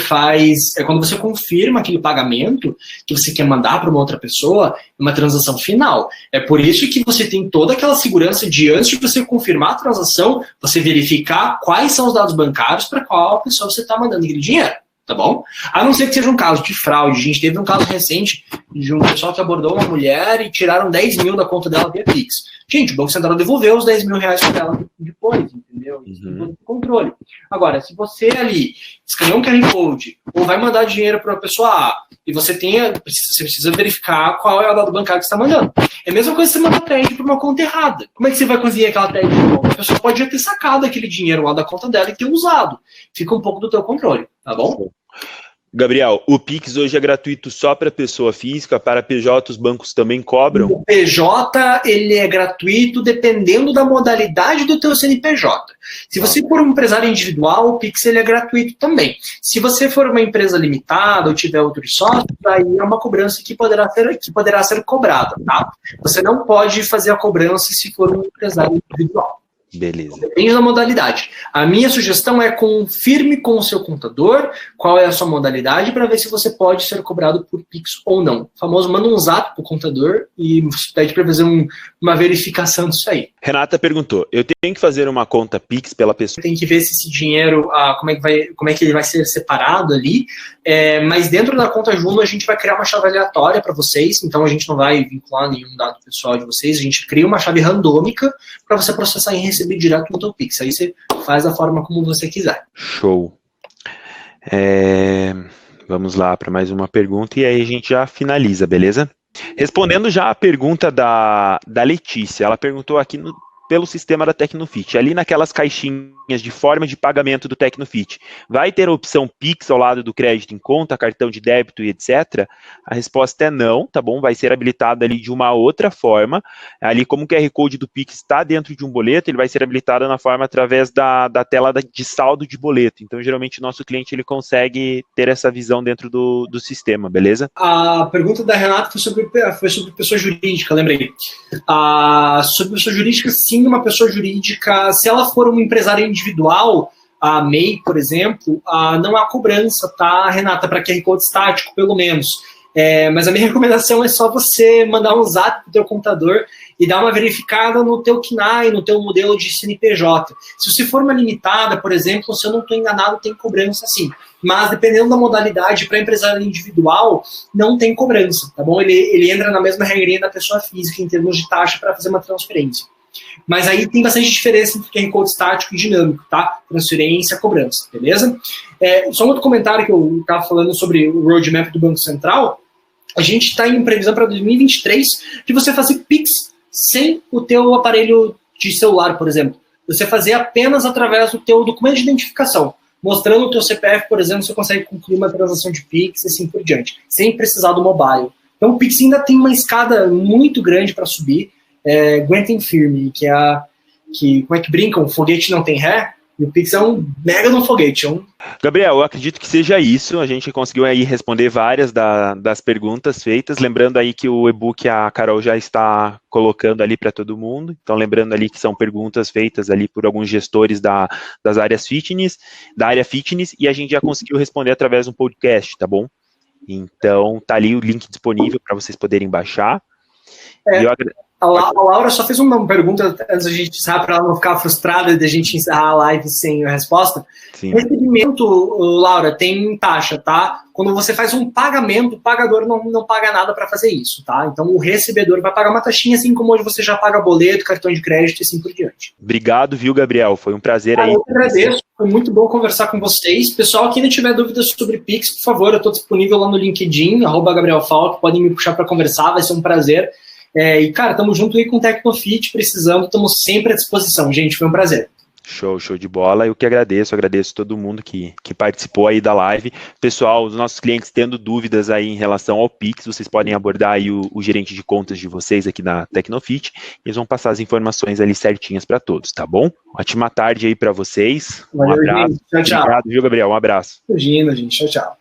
confirma aquele pagamento que você quer mandar para uma outra pessoa, é uma transação final. É por isso que você tem toda aquela segurança de, antes de você confirmar a transação, você verificar quais são os dados bancários para qual pessoa você está mandando aquele dinheiro. Tá bom? A não ser que seja um caso de fraude. A gente teve um caso recente de um pessoal que abordou uma mulher e tiraram 10 mil da conta dela via Pix. Gente, o Banco Central devolveu os 10 mil reais para ela depois, entendeu? Isso tem todo controle. Agora, se você ali escaneou um QR Code ou vai mandar dinheiro para uma pessoa A e você precisa verificar qual é o dado bancário que você está mandando. É a mesma coisa que você mandar TED para uma conta errada. Como é que você vai conseguir aquela TED de volta? A pessoa pode já ter sacado aquele dinheiro lá da conta dela e ter usado. Fica um pouco do teu controle, tá bom? Gabriel, o Pix hoje é gratuito só para pessoa física, para PJ os bancos também cobram? O PJ, ele é gratuito dependendo da modalidade do teu CNPJ. Se você for um empresário individual, o Pix ele é gratuito também. Se você for uma empresa limitada ou tiver outros sócios, aí é uma cobrança que poderá ser cobrada, tá? Você não pode fazer a cobrança se for um empresário individual. Beleza. Depende da modalidade. A minha sugestão é confirme com o seu contador qual é a sua modalidade para ver se você pode ser cobrado por Pix ou não. O famoso manda um zap para o contador e pede para fazer uma verificação disso aí. Renata perguntou, eu tenho que fazer uma conta Pix pela pessoa? Tem que ver se esse dinheiro, como é que ele vai ser separado ali, mas dentro da conta Juno a gente vai criar uma chave aleatória para vocês, então a gente não vai vincular nenhum dado pessoal de vocês, a gente cria uma chave randômica para você processar e receber direto no teu Pix. Aí você faz da forma como você quiser. Show. Vamos lá para mais uma pergunta e aí a gente já finaliza, beleza? Respondendo já a pergunta da Letícia, ela perguntou aqui pelo sistema da Tecnofit, ali naquelas caixinhas de forma de pagamento do Tecnofit, vai ter a opção Pix ao lado do crédito em conta, cartão de débito e etc? A resposta é não, tá bom? Vai ser habilitado ali de uma outra forma, ali como o QR Code do Pix está dentro de um boleto, ele vai ser habilitado na forma através da tela de saldo de boleto, então geralmente o nosso cliente ele consegue ter essa visão dentro do sistema, beleza? A pergunta da Renata foi sobre pessoa jurídica, lembrei. Sobre pessoa jurídica, sim, uma pessoa jurídica, se ela for uma empresária individual, a MEI, por exemplo, não há cobrança, tá, Renata, para QR Code estático, pelo menos. Mas a minha recomendação é só você mandar um zap pro teu contador e dar uma verificada no teu CNAE, no teu modelo de CNPJ. Se você for uma limitada, por exemplo, se eu não estou enganado, tem cobrança sim. Mas dependendo da modalidade, para empresário individual, não tem cobrança, tá bom? Ele entra na mesma regrinha da pessoa física em termos de taxa para fazer uma transferência. Mas aí tem bastante diferença entre QR Code estático e dinâmico, tá? Transferência, cobrança, beleza? Só um outro comentário que eu estava falando sobre o roadmap do Banco Central. A gente está em previsão para 2023 de você fazer Pix sem o teu aparelho de celular, por exemplo. Você fazer apenas através do teu documento de identificação. Mostrando o teu CPF, por exemplo, você consegue concluir uma transação de Pix e assim por diante, sem precisar do mobile. Então o Pix ainda tem uma escada muito grande para subir. Aguentem firme, como é que brincam? O foguete não tem ré, e o Pix é um mega de um foguete. Gabriel, eu acredito que seja isso, a gente conseguiu aí responder várias das perguntas feitas, lembrando aí que o e-book a Carol já está colocando ali para todo mundo, então lembrando ali que são perguntas feitas ali por alguns gestores das áreas fitness, da área fitness, e a gente já conseguiu responder através de um podcast, tá bom? Então tá ali o link disponível para vocês poderem baixar. A Laura só fez uma pergunta antes da gente encerrar, para ela não ficar frustrada de a gente encerrar a live sem a resposta. Sim. Recebimento, Laura, tem taxa, tá? Quando você faz um pagamento, o pagador não paga nada para fazer isso, tá? Então o recebedor vai pagar uma taxinha, assim como hoje você já paga boleto, cartão de crédito e assim por diante. Obrigado, viu, Gabriel? Foi um prazer aí. Eu agradeço, foi muito bom conversar com vocês. Pessoal, quem ainda tiver dúvidas sobre Pix, por favor, eu estou disponível lá no LinkedIn, @GabrielFalck, podem me puxar para conversar, vai ser um prazer. E, cara, estamos junto aí com o Tecnofit, precisando, estamos sempre à disposição. Gente, foi um prazer. Show de bola. Eu que agradeço todo mundo que participou aí da live. Pessoal, os nossos clientes tendo dúvidas aí em relação ao Pix, vocês podem abordar aí o gerente de contas de vocês aqui na Tecnofit, e eles vão passar as informações ali certinhas para todos, tá bom? Ótima tarde aí para vocês. Valeu, um abraço. Gente. Tchau, tchau. Obrigado, viu, Gabriel? Um abraço. Imagina, gente. Tchau, tchau.